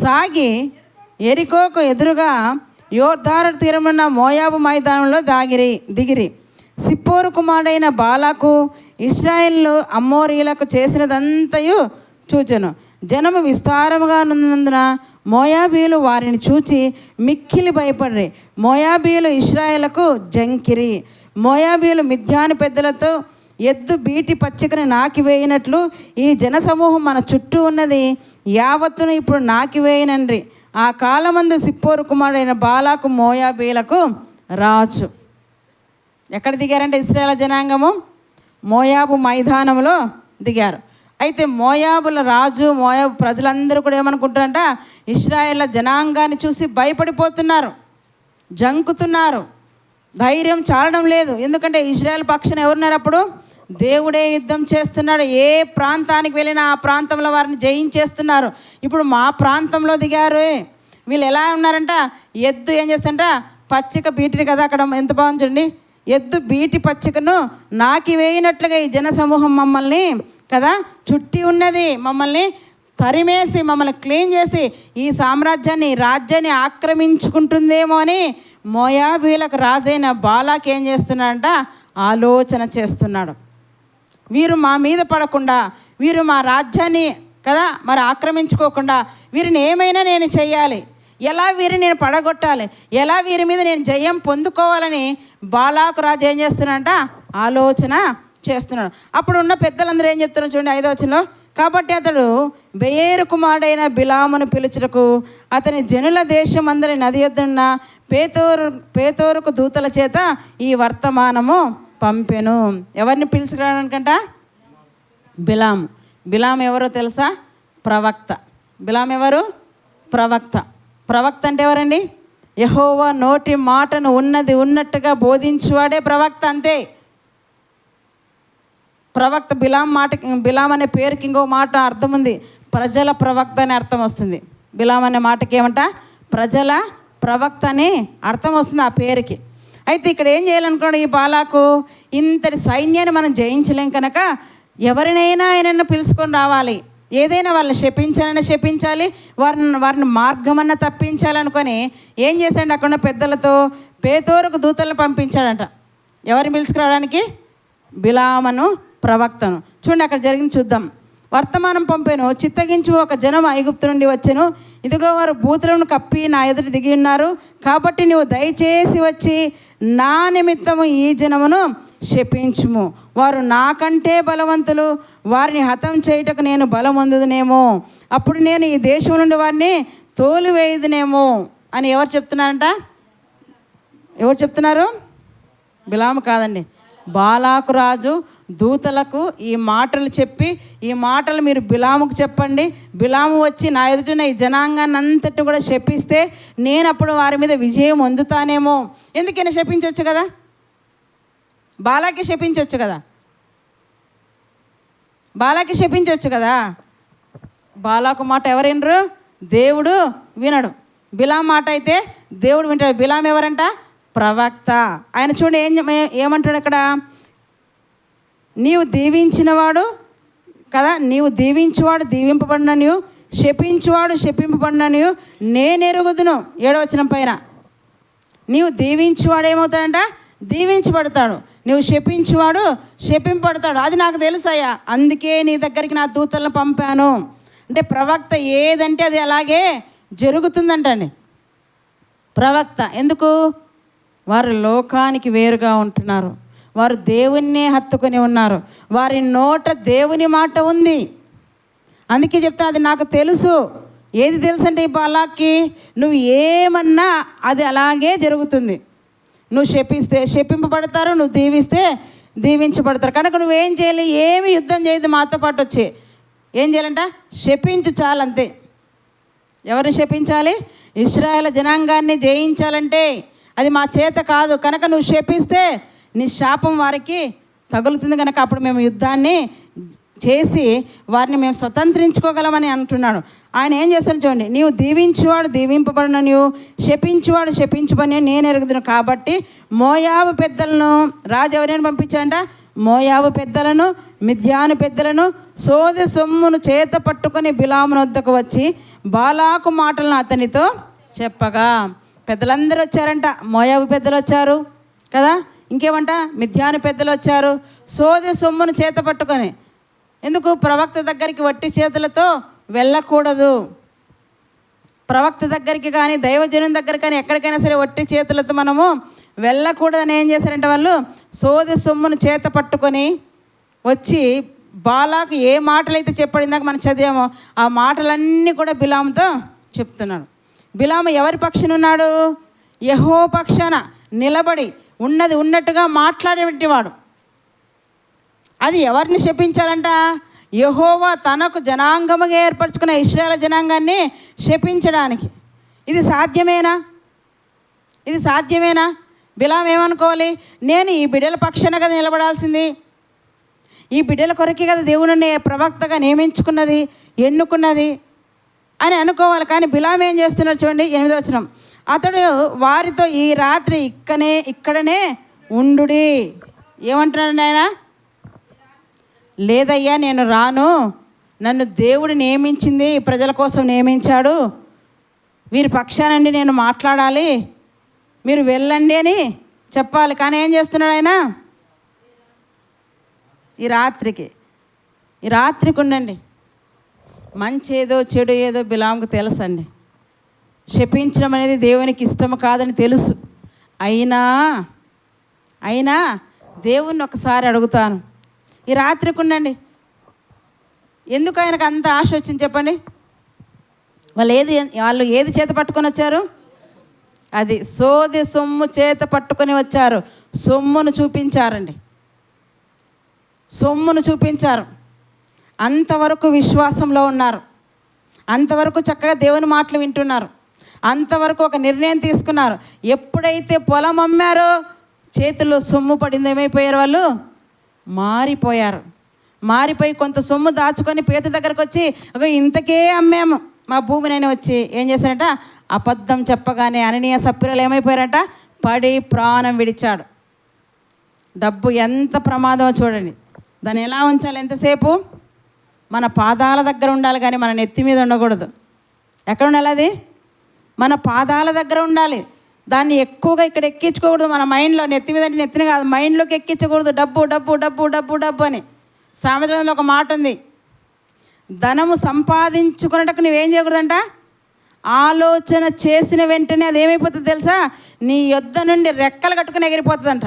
సాగి యెరికోకు ఎదురుగా యోర్దాను తీరమున్న మోయాబు మైదానంలో దిగిరి. సిప్పోరు కుమారుడైన బాలాకు ఇశ్రాయేలు అమ్మోరీలకు చేసినదంతయు చూచెను. జనము విస్తారముగా ఉన్నందున మోయాబీయులు వారిని చూచి మిక్కిలి భయపడ్రి. మోయాబీయులు ఇశ్రాయేలుకు జంకిరి. మోయాబీయులు మిద్యాను పెద్దలతో ఎద్దు బీటి పచ్చికను నాకివేయినట్లు ఈ జనసమూహం మన చుట్టూ ఉన్నది యావత్తును ఇప్పుడు నాకివేయనండ్రి. ఆ కాలమందు సిప్పోరు కుమారుడైన బాలాకు మోయాబీయులకు రాజు. ఎక్కడ దిగారంటే ఇశ్రాయేలు జనాంగము మోయాబు మైదానంలో దిగారు. అయితే మోయాబుల రాజు, మోయాబు ప్రజలందరూ కూడా ఏమనుకుంటారంట? ఇశ్రాయేల్ జనాంగాన్ని చూసి భయపడిపోతున్నారు, జంకుతున్నారు, ధైర్యం చాలడం లేదు. ఎందుకంటే ఇశ్రాయేల్ పక్షాన ఎవరున్నారు? అప్పుడు దేవుడే యుద్ధం చేస్తున్నాడు. ఏ ప్రాంతానికి వెళ్ళినా ఆ ప్రాంతంలో వారిని జయించేస్తున్నారు. ఇప్పుడు మా ప్రాంతంలో దిగారు. వీళ్ళు ఎలా ఉన్నారంట? ఎద్దు ఏం చేస్తారంట? పచ్చిక బీటిని కదా, అక్కడ ఎంత బాగుంది చూడండి, ఎద్దు బీటి పచ్చికను నాకి వేయినట్లుగా ఈ జనసమూహం మమ్మల్ని కదా చుట్టి ఉన్నది, మమ్మల్ని తరిమేసి మమ్మల్ని క్లీన్ చేసి ఈ సామ్రాజ్యాన్ని, రాజ్యాన్ని ఆక్రమించుకుంటుందేమో అని మోయాబీలకు రాజైన బాలాకి ఏం చేస్తున్నాడంట? ఆలోచన చేస్తున్నాడు. వీరు మా మీద పడకుండా, వీరు మా రాజ్యాన్ని కదా ఆక్రమించుకోకుండా వీరిని ఏమైనా నేను చెయ్యాలి, ఎలా వీరిని నేను పడగొట్టాలి, ఎలా వీరి మీద నేను జయం పొందుకోవాలని బాలాకు రాజు ఏం చేస్తున్నాడంట? ఆలోచన చేస్తున్నాడు. అప్పుడు ఉన్న పెద్దలందరూ ఏం చెప్తున్నారు చూడండి 5వ వచనంలో. కాబట్టి అతడు బెయేరు కుమారుడైన బిలామును పిలుచుటకు అతని జనుల దేశం అందరి నది యొద్దనున్న పేతోరుకు దూతల చేత ఈ వర్తమానము పంపెను. ఎవరిని పిలుచుకోవడానికంట? బిలాము. బిలాము ఎవరో తెలుసా? ప్రవక్త. బిలాము ఎవరు? ప్రవక్త. ప్రవక్త అంటే ఎవరండి? యెహోవా నోటి మాటను ఉన్నది ఉన్నట్టుగా బోధించువాడే ప్రవక్త, అంతే. ప్రవక్త బిలాం అనే పేరుకి ఇంకో మాట అర్థం ఉంది, ప్రజల ప్రవక్త అనే అర్థం వస్తుంది. బిలాం అనే మాటకి ఏమంట? ప్రజల ప్రవక్త అని అర్థం వస్తుంది ఆ పేరుకి. అయితే ఇక్కడ ఏం చేయాలనుకోండి, ఈ బాలాకు ఇంతటి సైన్యాన్ని మనం జయించలేం కనుక ఎవరినైనా ఆయనను పిలుచుకొని రావాలి, ఏదైనా వాళ్ళని శపించాలి, వారిని మార్గమన్న తప్పించాలనుకొని ఏం చేశాడు? అక్కడ ఉన్న పెద్దలతో పేతోరుకు దూతలను పంపించాడంట. ఎవరిని పిలుచుకురావడానికి? బిలామును ప్రవక్తను. చూడండి అక్కడ జరిగింది చూద్దాం. వర్తమానం పంపాను, చిత్తగించు ఒక జనం ఐగుప్తు నుండి వచ్చెను, ఇదిగో వారు బూతులను కప్పి నా ఎదురు దిగి ఉన్నారు, కాబట్టి నువ్వు దయచేసి వచ్చి నా నిమిత్తము ఈ జనమును శపించుము. వారు నాకంటే బలవంతులు, వారిని హతం చేయుటకు నేను బలమొందుదునేమో. అప్పుడు నేను ఈ దేశం నుండి వారిని తోలివేయుదునేమో అని ఎవరు చెప్తున్నారంట? ఎవరు చెప్తున్నారు? బిలాము కాదండి, బాలాకు రాజు దూతలకు ఈ మాటలు చెప్పి, ఈ మాటలు మీరు బిలాముకు చెప్పండి, బిలాము వచ్చి నా ఎదుటిన ఈ జనాంగాన్ని అంతటి కూడా శపిస్తే నేను అప్పుడు వారి మీద విజయం పొందుతానేమో. ఎందుకైనా శపించవచ్చు కదా, బాలాకి శపించవచ్చు కదా, బాలాకి శపించవచ్చు కదా. బాలాకు మాట ఎవరు వినరు? దేవుడు వినడు. బిలాం మాట అయితే దేవుడు వింటాడు. బిలాం ఎవరంట? ప్రవక్త. ఆయన చూడండి ఏమంటాడు అక్కడ, నీవు దీవించినవాడు కదా, నీవు దీవించువాడు దీవింపబడిననియు, శపించువాడు శపింపబడిననియు నేనెరుగుదును. 7వ వచనం పైన, నీవు దీవించువాడు ఏమవుతాడంట? దీవించబడతాడు. నువ్వు శపించువాడు శపింపబడతాడు. అది నాకు తెలుసయ్యా, అందుకే నీ దగ్గరికి నా దూతలను పంపాను. అంటే ప్రవక్త ఏదంటే అది అలాగే జరుగుతుందంటండి. ప్రవక్త ఎందుకు? వారు లోకానికి వేరుగా ఉంటున్నారు, వారు దేవుణ్ణే హత్తుకొని ఉన్నారు, వారి నోట దేవుని మాట ఉంది. అందుకే చెప్తాను, అది నాకు తెలుసు. ఏది తెలుసు అంటే ఈ బాలాకి, నువ్వు ఏమన్నా అది అలాగే జరుగుతుంది. నువ్వు శపిస్తే శపింపబడతారు, నువ్వు దీవిస్తే దీవించబడతారు. కనుక నువ్వేం చేయాలి? ఏమి యుద్ధం చేయదు, మాతో పాటు వచ్చి ఏం చేయాలంట? శపించు చాలంతే. ఎవరిని శపించాలి? ఇశ్రాయేలు జనాంగాన్ని జయించాలంటే అది మా చేత కాదు. కనుక నువ్వు శపిస్తే నీ శాపం వారికి తగులుతుంది. కనుక అప్పుడు మేము యుద్ధాన్ని చేసి వారిని మేము స్వతంత్రించుకోగలమని అంటున్నాడు. ఆయన ఏం చేస్తాడు చూడండి, నీవు దీవించువాడు దీవింపబడిన, నీవు శపించువాడు శపించబడిన నేను ఎరుగుదును. కాబట్టి మోయాబు పెద్దలను రాజు ఎవరైనా పంపించాడంట? మోయాబు పెద్దలను, మిద్యాను పెద్దలను, సోదె సొమ్మును చేత పట్టుకొని బిలామును వద్దకు వచ్చి బాలాకు మాటలను అతనితో చెప్పగా, పెద్దలందరూ వచ్చారంట. మోయాబు పెద్దలు వచ్చారు కదా, ఇంకేమంట మిద్యాను పెద్దలు వచ్చారు. సోదె సొమ్మును చేత పట్టుకొని, ఎందుకు? ప్రవక్త దగ్గరికి వట్టి చేతులతో వెళ్ళకూడదు. ప్రవక్త దగ్గరికి కానీ దైవజనం దగ్గర కానీ ఎక్కడికైనా సరే వట్టి చేతులతో మనము వెళ్ళకూడదని ఏం చేశారంటే వాళ్ళు సోదె సొమ్మును చేత పట్టుకొని వచ్చి బాలాకు ఏ మాటలైతే చెప్పాడు, ఇందాక మనం చదివామో ఆ మాటలన్నీ కూడా బిలాముతో చెప్తున్నాడు. బిలాము ఎవరి పక్షాన ఉన్నాడు? యెహోవా పక్షాన నిలబడి ఉన్నది ఉన్నట్టుగా మాట్లాడేటువంటి వాడు. అది ఎవరిని శపించాలంట? యెహోవా తనకు జనాంగముగా ఏర్పరచుకున్న ఇశ్రాయేలు జనాంగాన్ని శపించడానికి. ఇది సాధ్యమేనా? ఇది సాధ్యమేనా? బిలాం ఏమనుకోవాలి? నేను ఈ బిడ్డల పక్షాన కదా నిలబడాల్సింది, ఈ బిడ్డల కొరకే కదా దేవుని ప్రవక్తగా నియమించుకున్నది, ఎన్నుకున్నది అని అనుకోవాలి. కానీ బిలాం ఏం చేస్తున్నాడు చూడండి, 8వ వచనం, అతడు వారితో ఈ రాత్రి ఇక్కడనే ఉండుడి. ఏమంటున్నాడు ఆయన? లేదయ్యా నేను రాను, నన్ను దేవుడు నియమించింది ప్రజల కోసం నియమించాడు, వీరి పక్షానండి నేను మాట్లాడాలి, మీరు వెళ్ళండి అని చెప్పాలి. కానీ ఏం చేస్తున్నాడు ఆయన? ఈ రాత్రికి ఉండండి. మంచి ఏదో చెడు ఏదో బిలాంకు తెలుసండి. శపించడం అనేది దేవునికి ఇష్టం కాదని తెలుసు. అయినా దేవుణ్ణి ఒకసారి అడుగుతాను, ఈ రాత్రికి ఉండండి. ఎందుకు ఆయనకు అంత ఆశ వచ్చింది చెప్పండి? వాళ్ళు ఏది చేత పట్టుకొని వచ్చారు? అది సోదె సొమ్ము చేత పట్టుకొని వచ్చారు. సొమ్మును చూపించారండి, సొమ్మును చూపించారు. అంతవరకు విశ్వాసంలో ఉన్నారు, అంతవరకు చక్కగా దేవుని మాటలు వింటున్నారు, అంతవరకు ఒక నిర్ణయం తీసుకున్నారు. ఎప్పుడైతే పొలం అమ్మారో చేతుల్లో సొమ్ము పడింది, ఏమైపోయారు? వాళ్ళు మారిపోయారు. మారిపోయి కొంత సొమ్ము దాచుకొని పేతురు దగ్గరకు వచ్చి ఇంతకే అమ్మాము మా భూమిని వచ్చి ఏం చేశారంట? అబద్ధం చెప్పగానే అననీయ సప్పిరలు ఏమైపోయారంట? పడి ప్రాణం విడిచాడు. డబ్బు ఎంత ప్రమాదమో చూడండి. దాన్ని ఎలా ఉంచాలి? ఎంతసేపు? మన పాదాల దగ్గర ఉండాలి, కానీ మన నెత్తి మీద ఉండకూడదు. ఎక్కడ ఉండాలి? అది మన పాదాల దగ్గర ఉండాలి. దాన్ని ఎక్కువగా ఇక్కడ ఎక్కించుకోకూడదు. మన మైండ్లో, నెత్తి మీద అంటే నెత్తిని కాదు, మైండ్లోకి ఎక్కించకూడదు. డబ్బు డబ్బు డబ్బు డబ్బు డబ్బు అని సామెతలో ఒక మాట ఉంది, ధనము సంపాదించుకున్నట్టుకు నువ్వేం చేయకూడదంట? ఆలోచన చేసిన వెంటనే అది ఏమైపోతుంది తెలుసా? నీ యొద్ద నుండి రెక్కలు కట్టుకుని ఎగిరిపోతుందంట.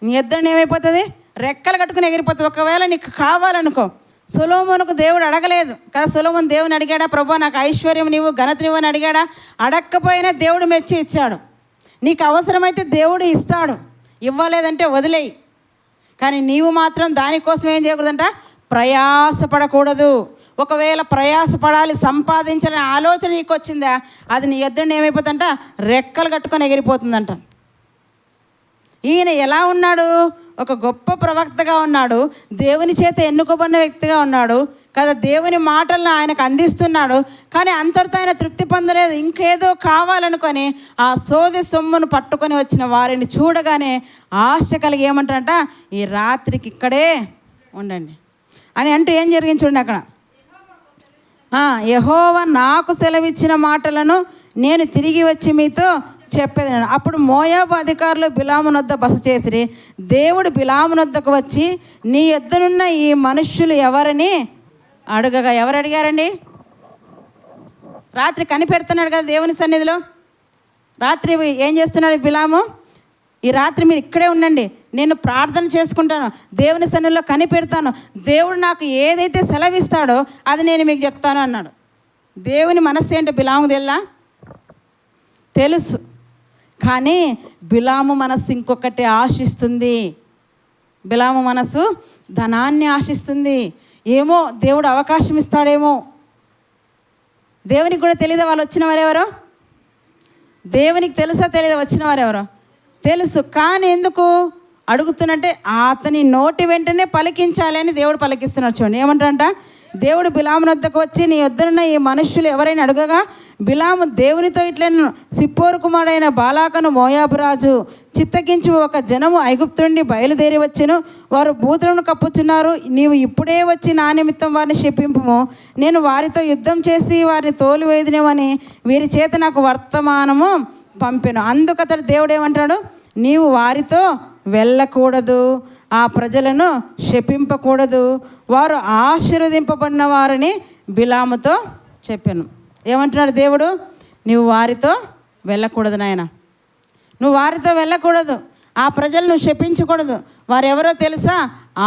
నీ ఎద్దుని ఏమైపోతుంది, రెక్కలు కట్టుకుని ఎగిరిపోతుంది. ఒకవేళ నీకు కావాలనుకో, సొలొమోనుకు దేవుడు అడగలేదు కదా. సొలొమోను దేవుని అడిగాడా, ప్రభా నాకు ఐశ్వర్యం నీవు, ఘనత నీవు అని అడిగాడా? అడగకపోయినా దేవుడు మెచ్చి ఇచ్చాడు. నీకు అవసరమైతే దేవుడు ఇస్తాడు, ఇవ్వలేదంటే వదిలేయి. కానీ నీవు మాత్రం దానికోసం ఏం చేయకూడదంట, ప్రయాసపడకూడదు. ఒకవేళ ప్రయాసపడాలి, సంపాదించాలనే ఆలోచన నీకు వచ్చిందా, అది నీ ఎద్దుని ఏమైపోతుందంట, రెక్కలు కట్టుకొని ఎగిరిపోతుందంట. ఈయన ఎలా ఉన్నాడు, ఒక గొప్ప ప్రవక్తగా ఉన్నాడు, దేవుని చేత ఎన్నుకోబడిన వ్యక్తిగా ఉన్నాడు కదా. దేవుని మాటలను ఆయనకు అందిస్తున్నాడు. కానీ అంతటితో ఆయన తృప్తి పొందలేదు. ఇంకేదో కావాలనుకొని ఆ సోది సొమ్మును పట్టుకొని వచ్చిన వారిని చూడగానే ఆశ కలిగి ఏమంటారంట, ఈ రాత్రికి ఇక్కడే ఉండండి అని అంటే ఏం జరిగింది చూడండి అక్కడ. యెహోవా నాకు సెలవిచ్చిన మాటలను నేను తిరిగి వచ్చి మీతో చెప్పేది. అప్పుడు మోయాబు అధికారులు బిలామునొద్ద బస చేసిరి. దేవుడు బిలామునొద్దకు వచ్చి, నీ యొద్దనున్న ఈ మనుష్యులు ఎవరని అడగగా, ఎవరు అడిగారండి? రాత్రి కనిపెడుతున్నాడు కదా దేవుని సన్నిధిలో. రాత్రి ఏం చేస్తున్నాడు బిలాము, ఈ రాత్రి మీరు ఇక్కడే ఉండండి, నేను ప్రార్థన చేసుకుంటాను, దేవుని సన్నిధిలో కనిపెడతాను, దేవుడు నాకు ఏదైతే సెలవిస్తాడో అది నేను మీకు చెప్తాను అన్నాడు. దేవుని మనస్సు ఏంటో బిలాము తెలుసు. కానీ బిలాము మనస్సు ఇంకొకటి ఆశిస్తుంది. బిలాము మనస్సు ధనాన్ని ఆశిస్తుంది. ఏమో దేవుడు అవకాశం ఇస్తాడేమో. దేవునికి కూడా తెలియదా వాళ్ళు వచ్చిన వారెవరో? దేవునికి తెలుసా తెలియదా వచ్చిన వారెవరో? తెలుసు. కానీ ఎందుకు అడుగుతున్నట్టే, అతని నోటి వెంటనే పలికించాలి అని దేవుడు పలికిస్తున్నాడు. చూడండి ఏమంటారంట, దేవుడు బిలాము వద్దకు వచ్చి, నీ వద్దనున్న ఈ మనుష్యులు ఎవరైనా అడగగా, బిలాము దేవునితో ఇట్లను, సిప్పోరు కుమారుడైన బాలాకను మోయాబు రాజు చిత్తగించి ఒక జనము ఐగుప్తు నుండి బయలుదేరి వచ్చెను, వారు బూతులను కప్పుచున్నారు, నీవు ఇప్పుడే వచ్చి నా నిమిత్తం వారిని శపింపుము, నేను వారితో యుద్ధం చేసి వారిని తోలివేదినేమని వీరి చేత నాకు వర్తమానము పంపెను. అందుకతడు దేవుడు ఏమంటాడు, నీవు వారితో వెళ్ళకూడదు, ఆ ప్రజలను శపింపకూడదు, వారు ఆశీర్వదింపబడిన వారిని బిలాముతో చెప్పాను. ఏమంటున్నాడు దేవుడు, నువ్వు వారితో వెళ్ళకూడదు నాయన, నువ్వు వారితో వెళ్ళకూడదు, ఆ ప్రజలు నువ్వు శపించకూడదు. వారు ఎవరో తెలుసా?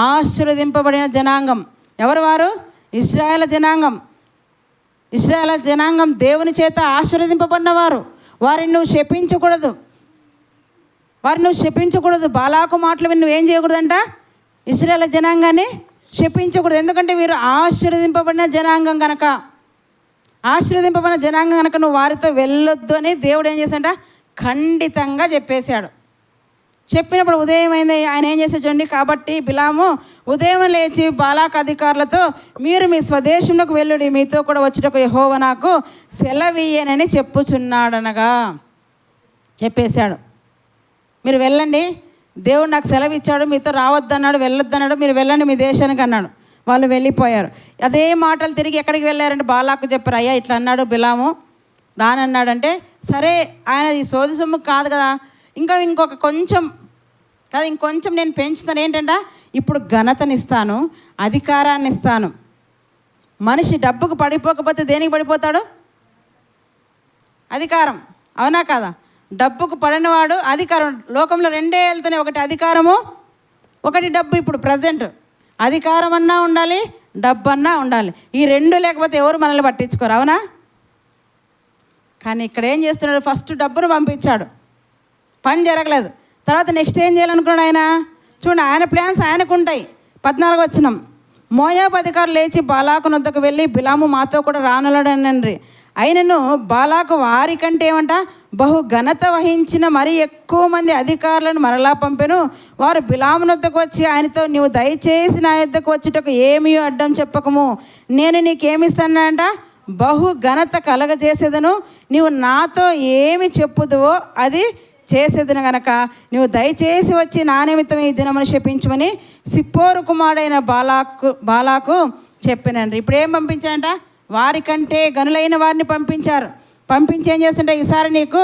ఆశీర్వదింపబడిన జనాంగం. ఎవరు వారు? ఇశ్రాయేలు జనాంగం. ఇశ్రాయేలు జనాంగం దేవుని చేత ఆశీర్వదింపబడినవారు. వారిని నువ్వు శపించకూడదు, బాలాకు మాటలు విని నువ్వేం చేయకూడదంట, ఇశ్రాయేలు జనాంగాన్ని శపించకూడదు. ఎందుకంటే వీరు ఆశీర్వదింపబడిన జనాంగం కనుక, నువ్వు వారితో వెళ్ళొద్దు అని దేవుడు ఏం చేశాడంట, ఖండితంగా చెప్పేశాడు. చెప్పినప్పుడు ఉదయం అయింది, ఆయన ఏం చేశాడు చూడండి. కాబట్టి బిలాము ఉదయం లేచి బాలాకు అధికారులతో, మీరు మీ స్వదేశంలోకి వెళ్ళుడి, మీతో కూడా వచ్చుటకు యెహోవా నాకు సెలవీయనని చెప్పుచున్నాడనగా చెప్పేశాడు. మీరు వెళ్ళండి, దేవుడు నాకు సెలవు ఇచ్చాడు, మీతో రావద్దన్నాడు, వెళ్ళొద్దన్నాడు, మీరు వెళ్ళండి మీ దేశానికి అన్నాడు. వాళ్ళు వెళ్ళిపోయారు. అదే మాటలు తిరిగి ఎక్కడికి వెళ్ళారంటే బాలాకు చెప్పారు, అయ్యా ఇట్లా అన్నాడు బిలాము, రానన్నాడంటే, సరే ఆయన ఈ సోది సొమ్ము కాదు కదా, ఇంకొంచెం నేను పెంచుతాను. ఏంటంటే ఇప్పుడు ఘనతనిస్తాను, అధికారాన్ని ఇస్తాను. మనిషి డబ్బుకు పడిపోకపోతే దేనికి పడిపోతాడు? అధికారం. అవునా కాదా? డబ్బుకు పడినవాడు అధికారం. లోకంలో రెండే వెళ్తున్నాయి, ఒకటి అధికారము, ఒకటి డబ్బు. ఇప్పుడు ప్రజెంట్ అధికారం అన్నా ఉండాలి, డబ్బు అన్నా ఉండాలి. ఈ రెండు లేకపోతే ఎవరు మనల్ని పట్టించుకోరు, అవునా? కానీ ఇక్కడ ఏం చేస్తున్నాడు, ఫస్ట్ డబ్బును పంపించాడు, పని జరగలేదు. తర్వాత నెక్స్ట్ ఏం చేయాలనుకున్నాడు ఆయన? చూడండి, ఆయన ప్లాన్స్ ఆయనకు ఉంటాయి. 14 వచనం, మోయాబు అధికారులు లేచి బాలాకు వద్దకు వెళ్ళి, బిలాము మాతో కూడా రానులడనండ్రి. అయినను బాలాకు వారికంటే ఏమంట, బహు ఘనత వహించిన మరి ఎక్కువ మంది అధికారులను మరలా పంపెను. వారు బిలాము వద్దకు వచ్చి ఆయనతో, నీవు దయచేసి నా యొద్దకు వచ్చుటకు ఏమీ అడ్డం చెప్పకము, నేను నీకేమిస్తానంట, బహు ఘనత కలగజేసేదను, నీవు నాతో ఏమి చెప్పుదువో అది చేసేదను గనక నువ్వు దయచేసి వచ్చి నా నిమిత్తం ఈ జనమును శపించమని సిప్పోరు కుమారుడైన బాలాకు చెప్పినండి. ఇప్పుడు ఏం పంపించారంట, వారికంటే గనులైన వారిని పంపించారు. పంపించి ఏం చేస్తుంటే, ఈసారి నీకు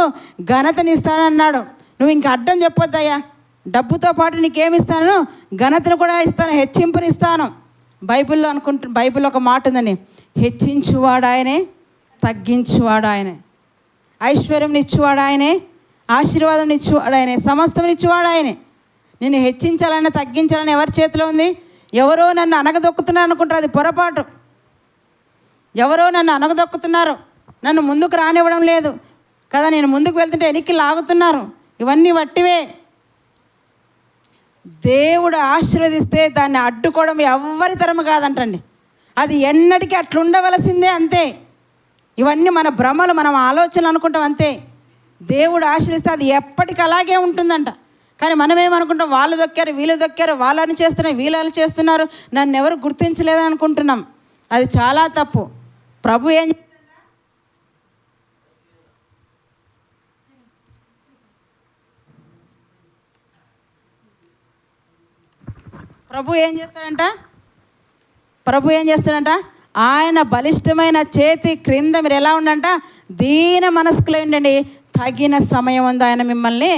ఘనతనిస్తానన్నాడు, నువ్వు ఇంక అడ్డం చెప్పొద్దయ్యా, డబ్బుతో పాటు నీకేమిస్తాను, ఘనతను కూడా ఇస్తాను, హెచ్చింపునిస్తాను. బైబిల్లో ఒక మాట ఉందండి, హెచ్చించువాడు ఆయనే, తగ్గించువాడు ఆయనే, ఐశ్వర్యం ఇచ్చువాడు ఆయనే, ఆశీర్వాదం ఇచ్చువాడు ఆయనే, సమస్తం ఇచ్చువాడు ఆయనే. నిన్ను హెచ్చించాలని తగ్గించాలని ఎవరి చేతిలో ఉంది? ఎవరో నన్ను అనగదొక్కుతున్నారు అనుకుంటారు, అది పొరపాటు. ఎవరో నన్ను అనగదొక్కుతున్నారు, నన్ను ముందుకు రానివ్వడం లేదు కదా, నేను ముందుకు వెళ్తుంటే వెనక్కి లాగుతున్నారు, ఇవన్నీ వట్టివే. దేవుడు ఆశీర్వదిస్తే దాన్ని అడ్డుకోవడం ఎవ్వరి తరము కాదంటండి. అది ఎన్నటికీ అట్లుండవలసిందే, అంతే. ఇవన్నీ మన భ్రమలు, మనం ఆలోచనలు అనుకుంటాం, అంతే. దేవుడు ఆశీర్వదిస్తే అది ఎప్పటికీ అలాగే ఉంటుందంట. కానీ మనం ఏమనుకుంటాం? వాళ్ళు దొక్కారు, వీళ్ళు దొక్కారు, వాళ్ళని చేస్తున్నారు, వీళ్ళని చేస్తున్నారు, నన్ను ఎవరు గుర్తించలేదని అనుకుంటున్నాం. అది చాలా తప్పు. ప్రభు ఏం ప్రభు ఏం చేస్తాడంట? ఆయన బలిష్టమైన చేతి క్రింద మీరు ఎలా ఉండంట? దీన మనస్కులు ఉండండి, తగిన సమయం ఉంది ఆయన మిమ్మల్ని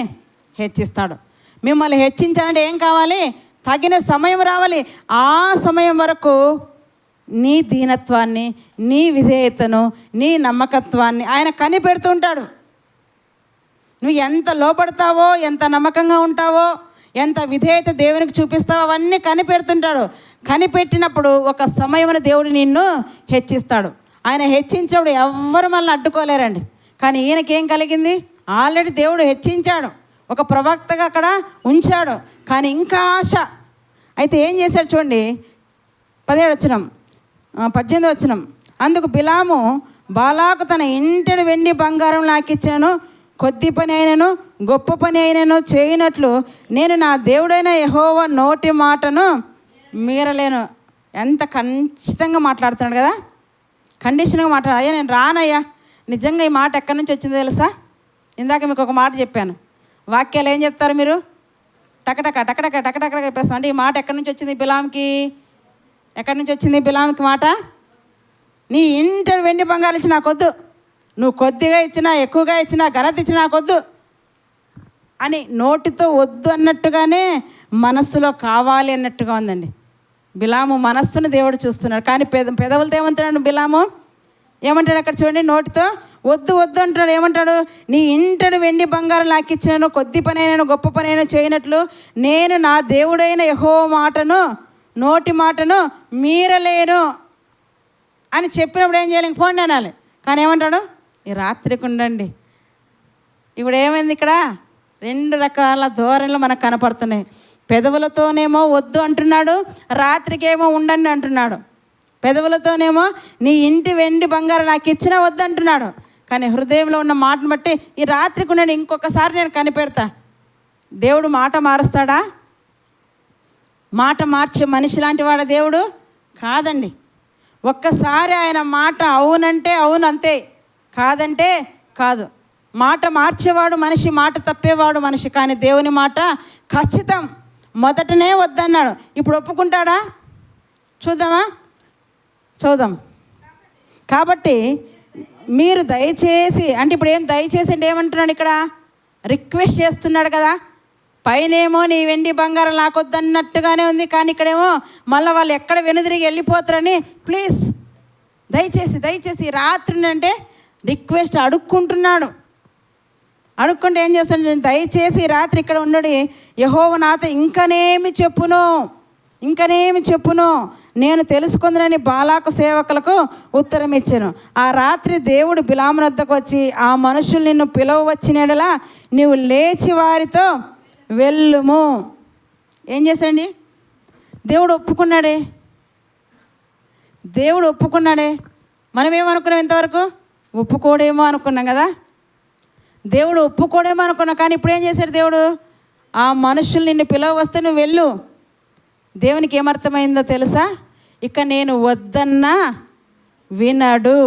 హెచ్చిస్తాడు. మిమ్మల్ని హెచ్చించాలంటే ఏం కావాలి? తగిన సమయం రావాలి. ఆ సమయం వరకు నీ దీనత్వాన్ని, నీ విధేయతను, నీ నమ్మకత్వాన్ని ఆయన కనిపెడుతూ ఉంటాడు. నువ్వు ఎంత లోపడతావో, ఎంత నమ్మకంగా ఉంటావో, ఎంత విధేయత దేవునికి చూపిస్తావో అవన్నీ కనిపెడుతుంటాడు. కనిపెట్టినప్పుడు ఒక సమయమున దేవుడు నిన్ను హెచ్చిస్తాడు. ఆయన హెచ్చించినప్పుడు ఎవ్వరు మనల్ని అడ్డుకోలేరండి. కానీ ఈయనకేం కలిగింది? ఆల్రెడీ దేవుడు హెచ్చించాడు, ఒక ప్రవక్తగా అక్కడ ఉంచాడు, కానీ ఇంకా ఆశ. అయితే ఏం చేశాడు చూడండి, 18వ వచనం. అందుకు బిలాము బాలాకు తన ఇంటడి వెండి బంగారం నాకిచ్చినను, కొద్ది పని అయినను గొప్ప పని అయినను చేయనట్లు నేను నా దేవుడైన యెహోవా నోటి మాటను మీరలేను. ఎంత ఖచ్చితంగా మాట్లాడుతున్నాడు కదా, కండిషన్గా మాట్లాడు. అయ్యా నేను రానయ్యా. నిజంగా ఈ మాట ఎక్కడి నుంచి వచ్చిందో తెలుసా? ఇందాక మీకు ఒక మాట చెప్పాను, వాక్యాలు ఏం చెప్తారు మీరు? టకటక టకటక టకటక చెప్పేస్తాం. అంటే ఈ మాట ఎక్కడి నుంచి వచ్చింది బిలాంకి? ఎక్కడి నుంచి వచ్చింది బిలాంకి మాట? నీ ఇంటడు వెండి బంగారం ఇచ్చి నాకొద్దు, నువ్వు కొద్దిగా ఇచ్చినా ఎక్కువగా ఇచ్చినా ఘనత ఇచ్చినా నాకొద్దు అని నోటితో వద్దు అన్నట్టుగానే మనస్సులో కావాలి అన్నట్టుగా ఉందండి. బిలాము మనస్సును దేవుడు చూస్తున్నాడు, కానీ పెదవులతో ఏమంటున్నాడు బిలాము? ఏమంటాడు అక్కడ చూడండి, నోటితో వద్దు వద్దు అంటాడు. ఏమంటాడు? నీ ఇంటడు వెండి బంగారం నాకు ఇచ్చినాను, కొద్ది పని అయినాను గొప్ప పని అయినా చేయనట్లు నేను నా దేవుడైన యెహోవా మాటను, నోటి మాటను మీరలేను అని చెప్పినప్పుడు ఏం చేయాలి? పోండి అనాలి. కానీ ఏమంటాడు? ఈ రాత్రికి ఉండండి. ఇప్పుడు ఏమైంది ఇక్కడ? 2 రకాల ధోరణులు మనకు కనపడుతున్నాయి. పెదవులతోనేమో వద్దు అంటున్నాడు, రాత్రికేమో ఉండండి అంటున్నాడు. పెదవులతోనేమో నీ ఇంటి వెండి బంగారం నాకు ఇచ్చినా వద్దు అంటున్నాడు, కానీ హృదయంలో ఉన్న మాటను బట్టి ఈ రాత్రికి ఉండండి, ఇంకొకసారి నేను కనిపెడతా. దేవుడు మాట మారుస్తాడా? మాట మార్చే మనిషి లాంటి వాడు దేవుడు కాదండి. ఒక్కసారి ఆయన మాట అవునంటే అవును, అంతే, కాదంటే కాదు. మాట మార్చేవాడు మనిషి, మాట తప్పేవాడు మనిషి, కానీ దేవుని మాట ఖచ్చితం. మొదటనే వద్దన్నాడు, ఇప్పుడు ఒప్పుకుంటాడా? చూద్దాం. కాబట్టి మీరు దయచేసి అంటే ఇప్పుడు ఏం దయచేసి అంటే ఏమంటున్నాడు ఇక్కడ? రిక్వెస్ట్ చేస్తున్నాడు కదా. పైనేమో నీ వెండి బంగారం లాకొద్దన్నట్టుగానే ఉంది, కానీ ఇక్కడేమో మళ్ళీ వాళ్ళు ఎక్కడ వెనుదిరిగి వెళ్ళిపోతారని ప్లీజ్ దయచేసి రాత్రి అంటే రిక్వెస్ట్ అడుక్కుంటున్నాడు. అడుక్కుంటే ఏం చేస్తాడు? దయచేసి రాత్రి ఇక్కడ ఉండడి, యెహోవా నాతో ఇంకనేమి చెప్పును నేను తెలుసుకుందనని బాలాకు సేవకులకు ఉత్తరం ఇచ్చాను. ఆ రాత్రి దేవుడు బిలాము వద్దకు వచ్చి, ఆ మనుషులు నిన్ను పిలవచ్చినలా నీవు లేచి వారితో వెళ్ళుము. ఏం చేశాడండి? దేవుడు ఒప్పుకున్నాడే. మనం ఏమనుకున్నాం? ఇంతవరకు ఒప్పుకోడేమో అనుకున్నాం కదా. దేవుడు ఒప్పుకోడేమో అనుకున్నాం, కానీ ఇప్పుడు ఏం చేశాడు దేవుడు? ఆ మనుషులు నిన్ను పిలవ వస్తే నువ్వు వెళ్ళు. దేవునికి ఏమర్థమైందో తెలుసా? ఇక నేను వద్దన్నా వినడు.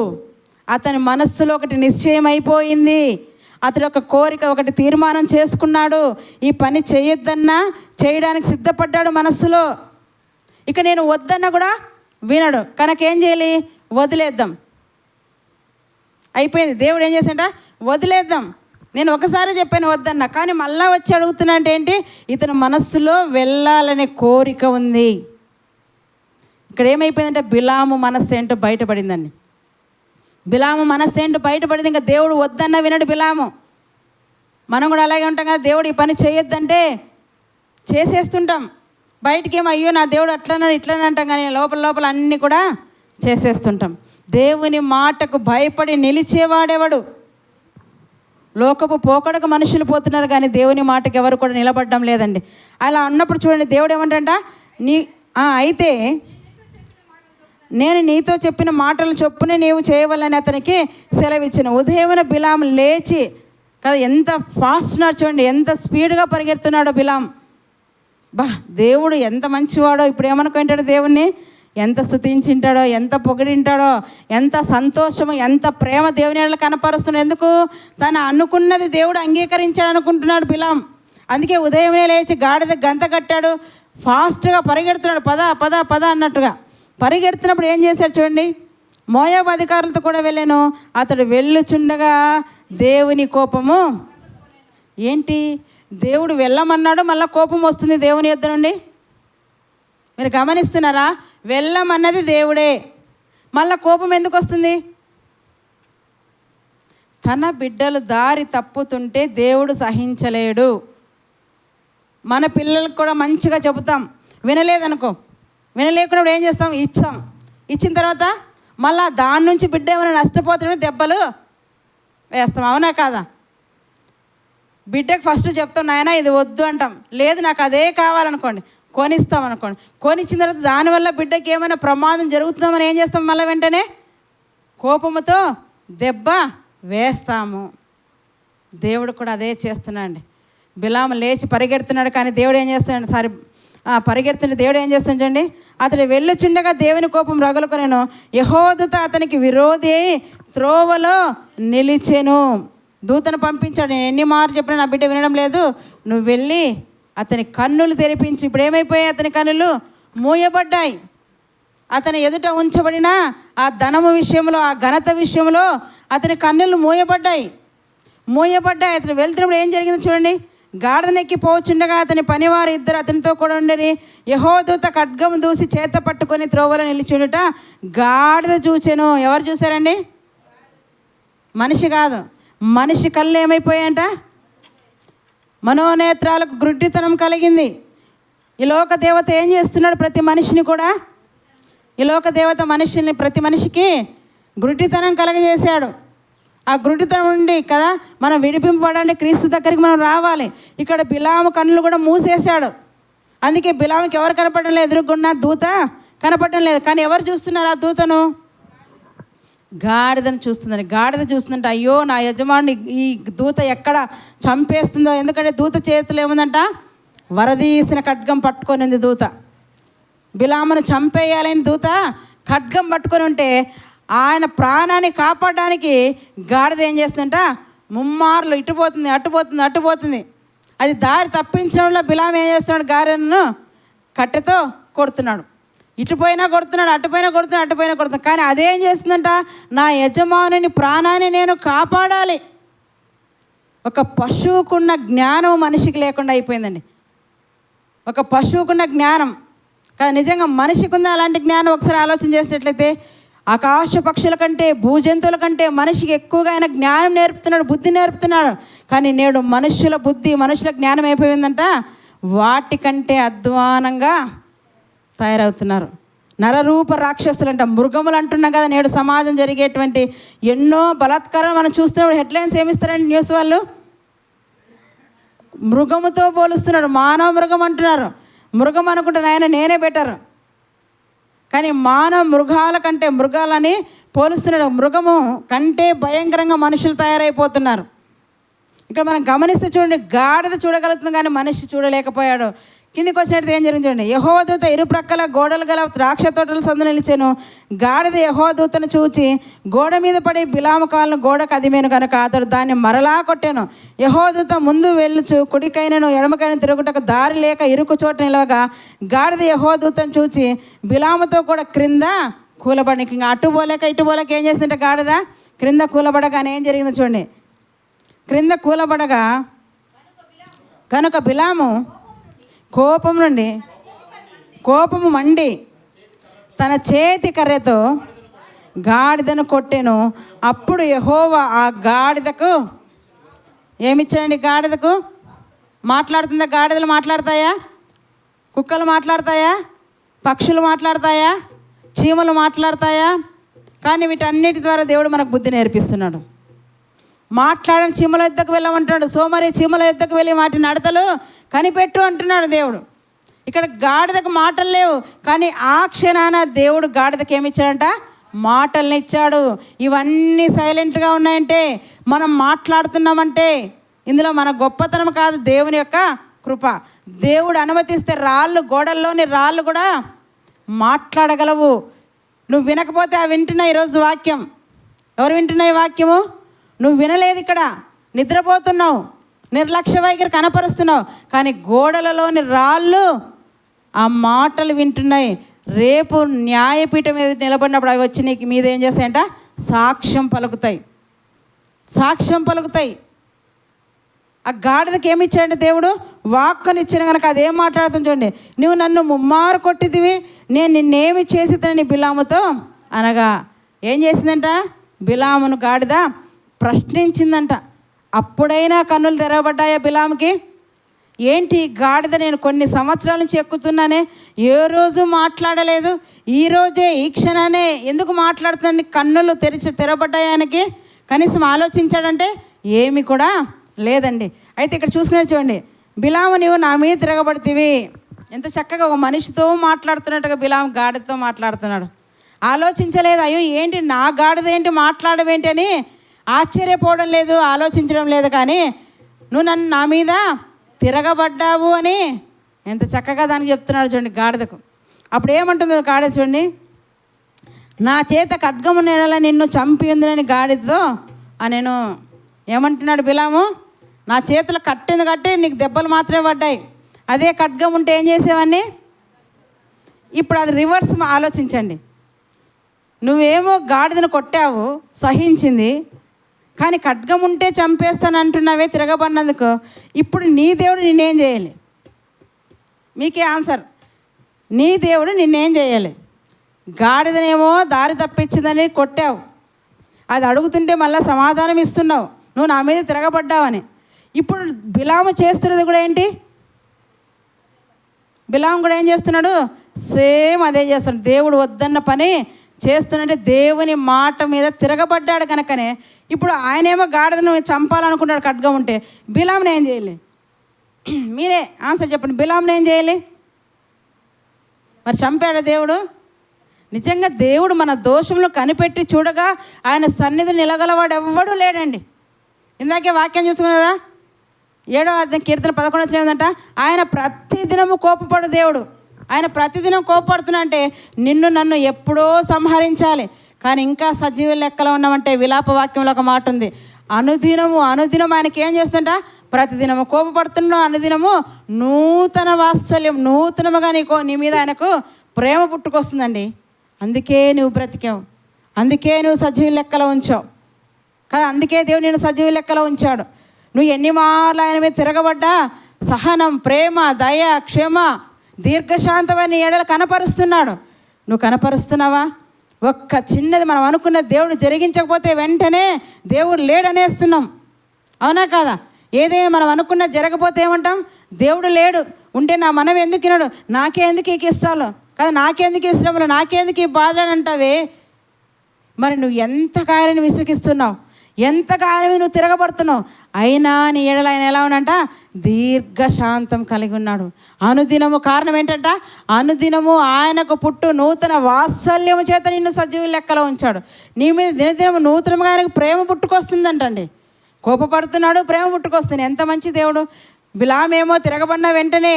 అతని మనస్సులో ఒకటి నిశ్చయం అయిపోయింది, అతడు ఒక కోరిక, ఒకటి తీర్మానం చేసుకున్నాడు. ఈ పని చేయొద్దన్నా చేయడానికి సిద్ధపడ్డాడు మనస్సులో. ఇక నేను వద్దన్నా కూడా వినడు, కనుక ఏం చేయాలి? వదిలేద్దాం. అయిపోయింది. దేవుడు ఏం చేశాడ? వదిలేద్దాం. నేను ఒకసారి చెప్పాను వద్దన్నా, కానీ మళ్ళా వచ్చి అడుగుతున్నా అంటే ఏంటి? ఇతని మనస్సులో వెళ్ళాలనే కోరిక ఉంది. ఇక్కడ ఏమైపోయిందంటే బిలాము మనస్సు ఏంటో బయటపడిందండి. బిలాము మనస్సు ఏంటో బయటపడింది. ఇంకా దేవుడు వద్దన్నా వినడు బిలాము. మనం కూడా అలాగే ఉంటాం కదా. దేవుడు ఈ పని చేయొద్దంటే చేసేస్తుంటాం. బయటికేమో అయ్యో నా దేవుడు అట్లనే ఇట్లనే అంటాం, కానీ లోపల లోపల అన్నీ కూడా చేసేస్తుంటాం. దేవుని మాటకు భయపడి నిలిచేవాడెవడు? లోకపు పోకడకు మనుషులు పోతున్నారు, కానీ దేవుని మాటకు ఎవరు కూడా నిలబడడం లేదండి. అలా అన్నప్పుడు చూడండి, దేవుడు ఏమంటంట, అయితే నేను నీతో చెప్పిన మాటలు చొప్పునే నీవు చేయవలని అతనికి సెలవిచ్చిన. ఉదయమున బిలాం లేచి కదా, ఎంత ఫాస్ట్ ఉన్నాడు చూడండి, ఎంత స్పీడ్గా పరిగెడుతున్నాడో బిలాం. దేవుడు ఎంత మంచివాడో. ఇప్పుడు ఏమనుకుంటాడు, దేవుణ్ణి ఎంత స్తుతించింటాడో, ఎంత పొగిడింటాడో, ఎంత సంతోషము, ఎంత ప్రేమ దేవుని ఎడల కనపరుస్తున్నాడు. ఎందుకు? తను అనుకున్నది దేవుడు అంగీకరించాడు అనుకుంటున్నాడు బిలాం. అందుకే ఉదయమే లేచి గాడిద గంత కట్టాడు, ఫాస్ట్గా పరిగెడుతున్నాడు, పద పద పద అన్నట్టుగా పరిగెడుతున్నప్పుడు ఏం చేశాడు చూడండి, మోయాబు అధికారులతో కూడా వెళ్ళాను. అతడు వెళ్ళుచుండగా దేవుని కోపము ఏంటి, దేవుడు వెళ్ళమన్నాడు, మళ్ళీ కోపం వస్తుంది దేవుని యొద్ద నుండి. మీరు గమనిస్తున్నారా? వెళ్ళమన్నది దేవుడే, మళ్ళీ కోపం ఎందుకు వస్తుంది? తన బిడ్డలు దారి తప్పుతుంటే దేవుడు సహించలేడు. మన పిల్లలకు కూడా మంచిగా చెబుతాం, వినలేదనుకో, వినలేకున్నప్పుడు ఏం చేస్తాం, ఇచ్చిన తర్వాత మళ్ళా దాని నుంచి బిడ్డ ఏమైనా నష్టపోతుంటే దెబ్బలు వేస్తాం, అవునా కాదా? బిడ్డకు ఫస్ట్ చెప్తాం, నాయన ఇది వద్దు అంటాం, లేదు నాకు అదే కావాలనుకోండి కొనిస్తాం అనుకోండి. కొనిచ్చిన తర్వాత దానివల్ల బిడ్డకి ఏమైనా ప్రమాదం జరుగుతుందామని ఏం చేస్తాం, మళ్ళీ వెంటనే కోపముతో దెబ్బ వేస్తాము. దేవుడు కూడా అదే చేస్తున్నాడు. బిలాము లేచి పరిగెడుతున్నాడు, కానీ దేవుడు ఏం చేస్తున్నాడు, పరిగెడుతుంటే దేవుడు ఏం చేస్తాడు చూడండి, అతడు వెళ్ళుచుండగా దేవుని కోపం రగులుకొనెను, యెహోవా అతనికి విరోధి అయి త్రోవలో నిలిచెను. దూతను పంపించాడు, నేను ఎన్ని మార్లు చెప్పినా నా బిడ్డ వినడం లేదు, నువ్వు వెళ్ళి అతని కన్నులు తెరిపించు. ఇప్పుడు ఏమైపోయాయి, అతని కన్నులు మూయబడ్డాయి. అతని ఎదుట ఉంచబడిన ఆ ధనము విషయంలో, ఆ ఘనత విషయంలో అతని కన్నులు మూయబడ్డాయి. అతను వెళ్తున్నప్పుడు ఏం జరిగింది చూడండి, గాడిదనెక్కి పోచుండగా అతని పనివారు ఇద్దరు అతనితో కూడా ఉండరి. యెహోవా దూత ఖడ్గం దూసి చేత పట్టుకొని త్రోవలో నిలిచుండుట గాడిద చూచెను. ఎవరు చూశారండి? మనిషి కాదు, మనిషి కళ్ళు ఏమైపోయాయంట, మనోనేత్రాలకు గ్రుడ్డితనం కలిగింది. ఈ లోక దేవత ఏం చేస్తున్నాడు, ప్రతి మనిషిని కూడా, ఈ లోక దేవత మనిషిని, ప్రతి మనిషికి గ్రుడ్డితనం కలగజేశాడు. ఆ గ్రుడ్డితనం నుండి కదా మనం విడిపింపబడాలి, క్రీస్తు దగ్గరికి మనం రావాలి. ఇక్కడ బిలాము కన్నులు కూడా మూసేశాడు. అందుకే బిలాముకి ఎవరు కనపడడం లేదు, ఎదురుగున్న దూత కనపడడం లేదు. కానీ ఎవరు చూస్తున్నారు ఆ దూతను? గాడిదను చూస్తుందని. గాడిద చూస్తుందంట, అయ్యో నా యజమాని ఈ దూత ఎక్కడ చంపేస్తుందో. ఎందుకంటే దూత చేతులు ఏముందంట, వరదీసిన ఖడ్గం పట్టుకొనింది దూత. బిలామును చంపేయాలని దూత ఖడ్గం పట్టుకొని ఉంటే ఆయన ప్రాణాన్ని కాపాడడానికి గాడిద ఏం చేస్తుందంట, ముమ్మార్లు ఇటుపోతుంది అట్టుపోతుంది. అది దారి తప్పించడంలో బిలాము ఏం చేస్తున్నాడు, గాడిదను కట్టెతో కొడుతున్నాడు. ఇటుపోయినా కొడుతున్నాడు, అటుపోయినా కొడుతున్నాడు. కానీ అదేం చేస్తుందంట, నా యజమానుని ప్రాణాన్ని నేను కాపాడాలి. ఒక పశువుకున్న జ్ఞానం మనిషికి లేకుండా అయిపోయిందండి. ఒక పశువుకున్న జ్ఞానం కానీ నిజంగా మనిషికి ఉంది అలాంటి జ్ఞానం. ఒకసారి ఆలోచన చేసినట్లయితే ఆకాశ పక్షుల కంటే, భూజంతువుల కంటే మనిషికి ఎక్కువగా ఆయన జ్ఞానం నేర్పుతున్నాడు, బుద్ధి నేర్పుతున్నాడు. కానీ నేడు మనుషుల బుద్ధి, మనుషుల జ్ఞానం అయిపోయిందంట, వాటికంటే అధ్వానంగా తయారవుతున్నారు. నరరూప రాక్షసులు అంట, మృగములు అంటున్నాం కదా. నేడు సమాజం జరిగేటువంటి ఎన్నో బలాత్కారాలు మనం చూస్తున్నప్పుడు హెడ్లైన్స్ ఏమిస్తారండి న్యూస్ వాళ్ళు, మృగముతో పోలుస్తున్నాడు. మానవ మృగం అంటున్నారు. మృగం అనుకుంటున్నా ఆయన నేనే బెటర్, కానీ మానవ మృగాల కంటే మృగాలని పోలుస్తున్నాడు. మృగము కంటే భయంకరంగా మనుషులు తయారైపోతున్నారు. ఇక్కడ మనం గమనిస్తే చూడండి, గాడిద చూడగలుగుతుంది కానీ మనిషి చూడలేకపోయాడు. కిందికి వచ్చినట్టు ఏం జరిగింది చూడండి, యెహోవా దూత ఇరుప్రక్కల గోడలు గల ద్రాక్ష తోటల సందు నిలిచాను. గాడిద యెహోవా దూతను చూచి గోడ మీద పడి బిలాము కాళ్ళను గోడకు అదిమేను కనుక అతడు దాన్ని మరలా కొట్టాను. యెహోవా దూత ముందు వెళ్ళుచు కుడికైనను ఎడమకైనా తిరుగుటకు దారి లేక ఇరుకు చోట నిలవగా గాడిద యెహోవా దూతను చూచి బిలాముతో కూడా క్రింద కూలబడి, ఇంకా అటు పోలేక ఇటు పోలేక ఏం చేసిందంటే గాడిద క్రింద కూలబడగానే ఏం జరిగిందో చూడండి, క్రింద కూలబడగా కనుక బిలాము కోపము మండి తన చేతి కర్రతో గాడిదను కొట్టెను. అప్పుడు యెహోవా ఆ గాడిదకు ఏమిచ్చాడండి, గాడిదకు మాట్లాడుతుందా? గాడిదలు మాట్లాడతాయా? కుక్కలు మాట్లాడతాయా? పక్షులు మాట్లాడతాయా? చీమలు మాట్లాడతాయా? కానీ వీటన్నిటి ద్వారా దేవుడు మనకు బుద్ధి నేర్పిస్తున్నాడు. మాట్లాడని చీమల యుద్ధకు వెళ్ళమంటున్నాడు. సోమరి చీమల యుద్ధకు వెళ్ళి వాటి నడతలు కనిపెట్టు అంటున్నాడు దేవుడు. ఇక్కడ గాడిదకు మాటలు లేవు, కానీ ఆ క్షణాన దేవుడు గాడిదకి ఏమి ఇచ్చాడంట? మాటల్ని ఇచ్చాడు. ఇవన్నీ సైలెంట్గా ఉన్నాయంటే, మనం మాట్లాడుతున్నామంటే ఇందులో మన గొప్పతనం కాదు, దేవుని యొక్క కృప. దేవుడు అనుమతిస్తే రాళ్ళు, గోడల్లోని రాళ్ళు కూడా మాట్లాడగలవు. నువ్వు వినకపోతే అవి వింటున్నాయి. ఈరోజు వాక్యం ఎవరు వింటున్నాయి? వాక్యము నువ్వు వినలేదు, ఇక్కడ నిద్రపోతున్నావు, నిర్లక్ష్య వైఖరి కనపరుస్తున్నావు, కానీ గోడలలోని రాళ్ళు ఆ మాటలు వింటున్నాయి. రేపు న్యాయపీఠం మీద నిలబడినప్పుడు అవి వచ్చి నీకు మీద ఏం చేస్తాయంట? సాక్ష్యం పలుకుతాయి. సాక్ష్యం పలుకుతాయి. ఆ గాడిదకి ఏమి ఇచ్చాడంటే దేవుడు వాక్కుని ఇచ్చిన కనుక అదేం మాట్లాడుతుంది చూడండి. నువ్వు నన్ను ముమ్మారు కొట్టిదివి, నేను నిన్నేమి చేసిద్దని బిలాముతో అనగా ఏం చేసిందంట? బిలామును గాడిద ప్రశ్నించిందంట. అప్పుడైనా కన్నులు తెరవబడ్డాయా బిలాముకి? ఏంటి గాడిద, నేను కొన్ని సంవత్సరాల నుంచి ఎక్కుతున్నానే, ఏ రోజు మాట్లాడలేదు, ఈరోజే ఈ క్షణానే ఎందుకు మాట్లాడుతుందని కన్నులు తెరవబడ్డాయానికి కనీసం ఆలోచించాడంటే ఏమి కూడా లేదండి. అయితే ఇక్కడ చూసుకునే చూడండి, బిలాము నీవు నా మీద తిరగబడితివి. ఎంత చక్కగా ఒక మనిషితో మాట్లాడుతున్నట్టుగా బిలాము గాడిదతో మాట్లాడుతున్నాడు. ఆలోచించలేదు, అయ్యో ఏంటి నా గాడిద ఏంటి మాట్లాడవేంటి అని ఆశ్చర్యపోవడం లేదు, ఆలోచించడం లేదు. కానీ నువ్వు నన్ను నా మీద తిరగబడ్డావు అని ఎంత చక్కగా దానికి చెప్తున్నాడు చూడండి గాడిదకు. అప్పుడు ఏమంటుందో గాడిద చూడండి, నా చేత ఖడ్గము నెడల నిన్ను చంపి ఉందని గాడిదతో నేను ఏమంటున్నాడు బిలాము? నా చేతులు కట్టింది కట్టి నీకు దెబ్బలు మాత్రమే పడ్డాయి, అదే ఖడ్గం ఉంటే ఏం చేసేవాడిని? ఇప్పుడు అది రివర్స్ ఆలోచించండి. నువ్వేమో గాడిదను కొట్టావు, సహించింది, కానీ ఖడ్గం ఉంటే చంపేస్తాను అంటున్నావే తిరగబడినందుకు. ఇప్పుడు నీ దేవుడు నిన్నేం చేయాలి? మీకే ఆన్సర్. నీ దేవుడు నిన్నేం చేయాలి? గాడిదనేమో దారి తప్పించిందని కొట్టావు, అది అడుగుతుంటే మళ్ళీ సమాధానం ఇస్తున్నావు, నువ్వు నా మీద తిరగబడ్డావని. ఇప్పుడు బిలాము చేస్తున్నది కూడా ఏంటి? బిలాము కూడా ఏం చేస్తున్నాడు? సేమ్ అదే చేస్తున్నాడు. దేవుడు వద్దన్న పని చేస్తున్నట్టే దేవుని మాట మీద తిరగబడ్డాడు కనుకనే ఇప్పుడు ఆయనేమో గాడిదను చంపాలనుకున్నాడు ఖడ్గం ఉంటే. బిలాముని ఏం చేయాలి? మీరే ఆన్సర్ చెప్పండి. బిలాముని ఏం చేయాలి? మరి చంపాడు దేవుడు? నిజంగా దేవుడు మన దోషంలో కనిపెట్టి చూడగా ఆయన సన్నిధి నిలగలవాడు ఎవ్వడూ లేడండి. ఇందాకే వాక్యం చూసుకున్నదా? 7వ అధ్యాయం కీర్తన 11 ఏమందంట? ఆయన ప్రతిదినము కోపపడు దేవుడు. ఆయన ప్రతిదినం కోపడుతున్నా అంటే నిన్ను నన్ను ఎప్పుడో సంహరించాలి, కానీ ఇంకా సజీవ లెక్కలో ఉన్నామంటే విలాప వాక్యంలో ఒక మాట ఉంది, అనుదినము ఆయనకి ఏం చేస్తుంట? ప్రతిదినము కోపపడుతున్నావు, అనుదినము నూతన వాత్సల్యం, నూతనముగా నీ మీద ఆయనకు ప్రేమ పుట్టుకొస్తుందండి. అందుకే నువ్వు బ్రతికావు, అందుకే నువ్వు సజీవ లెక్కలో ఉంచావు కదా, అందుకే దేవుడు నేను సజీవ లెక్కలో ఉంచాడు. నువ్వు ఎన్ని మార్లు ఆయన మీద తిరగబడ్డా సహనం, ప్రేమ, దయ, క్షమ, దీర్ఘశాంతమైన ఎడలు కనపరుస్తున్నాడు. నువ్వు కనపరుస్తున్నావా? ఒక్క చిన్నది మనం అనుకున్న దేవుడు జరిగించకపోతే వెంటనే దేవుడు లేడనేస్తున్నాం, అవునా కాదా? ఏదైనా మనం అనుకున్న జరగపోతే ఏమంటాం? దేవుడు లేడు, ఉంటే నా మనం ఎందుకు వినడు, నాకే ఎందుకు ఈ ఇష్టాలు కదా, నాకెందుకు ఈ శ్రమలు, నాకెందుకు ఈ బాధలు అంటావే. మరి నువ్వు ఎంత కార్యాన్ని విసిగిస్తున్నావు, ఎంత కార్యం మీద నువ్వు తిరగబడుతున్నావు, అయినా నీ ఎడల ఆయన ఎలా ఉన్నంట? దీర్ఘశాంతం కలిగి ఉన్నాడు. అనుదినము కారణం ఏంటంట? అనుదినము ఆయనకు పుట్టు నూతన వాత్సల్యము చేత నిన్ను సజీవ లెక్కలో ఉంచాడు. నీ మీద దినదినము నూతనంగా ఆయనకు ప్రేమ పుట్టుకొస్తుందంటండి. కోపపడుతున్నాడు, ప్రేమ పుట్టుకొస్తుంది. ఎంత మంచి దేవుడు. బిలామేమో తిరగబడిన వెంటనే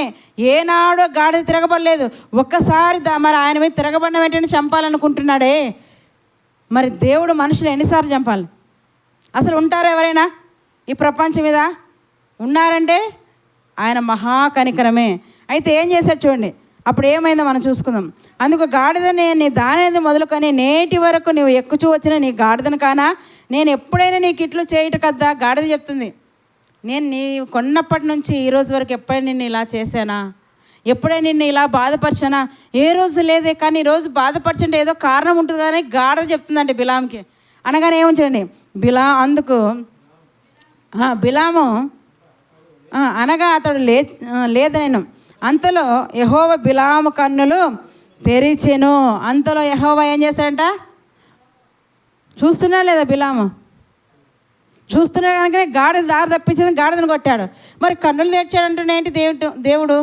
ఏనాడో గాడిద తిరగబడలేదు, ఒక్కసారి మరి ఆయన మీద తిరగబడిన వెంటనే చంపాలనుకుంటున్నాడే. మరి దేవుడు మనుషులు ఎన్నిసార్లు చంపాలి? అసలు ఉంటారా ఎవరైనా ఈ ప్రపంచం మీద? ఉన్నారంటే ఆయన మహాకనికరమే. అయితే ఏం చేశాడు చూడండి, అప్పుడు ఏమైందో మనం చూసుకుందాం. అందుకు గాడిదని నీ దానిది మొదలుకొని నేటి వరకు నువ్వు ఎక్కుచూ వచ్చిన నీ గాడిదను కానా, నేను ఎప్పుడైనా నీకు ఇట్లు చేయట కదా. గాడిద చెప్తుంది, నేను నీ కొన్నప్పటి నుంచి ఈ రోజు వరకు ఎప్పుడైనా నిన్ను ఇలా చేశానా, ఎప్పుడైనా నిన్ను ఇలా బాధపరిచానా? ఏ రోజు లేదే. కానీ ఈరోజు బాధపరచంటే ఏదో కారణం ఉంటుంది కానీ గాడిద చెప్తుందండి బిలాంకి. అనగానే ఏముంచండి అందుకు బిలాము అనగా అతడు లేదనను అంతలో యెహోవా బిలాము కన్నులు తెరిచెను. అంతలో యెహోవా ఏం చేశాడంట? చూస్తున్నాడు లేదా బిలాము? చూస్తున్నాడు కనుకనే గాడిద దారి తప్పించింది, గాడిదను కొట్టాడు. మరి కన్నులు తెరిచాడంటే ఏంటి? దేవుడు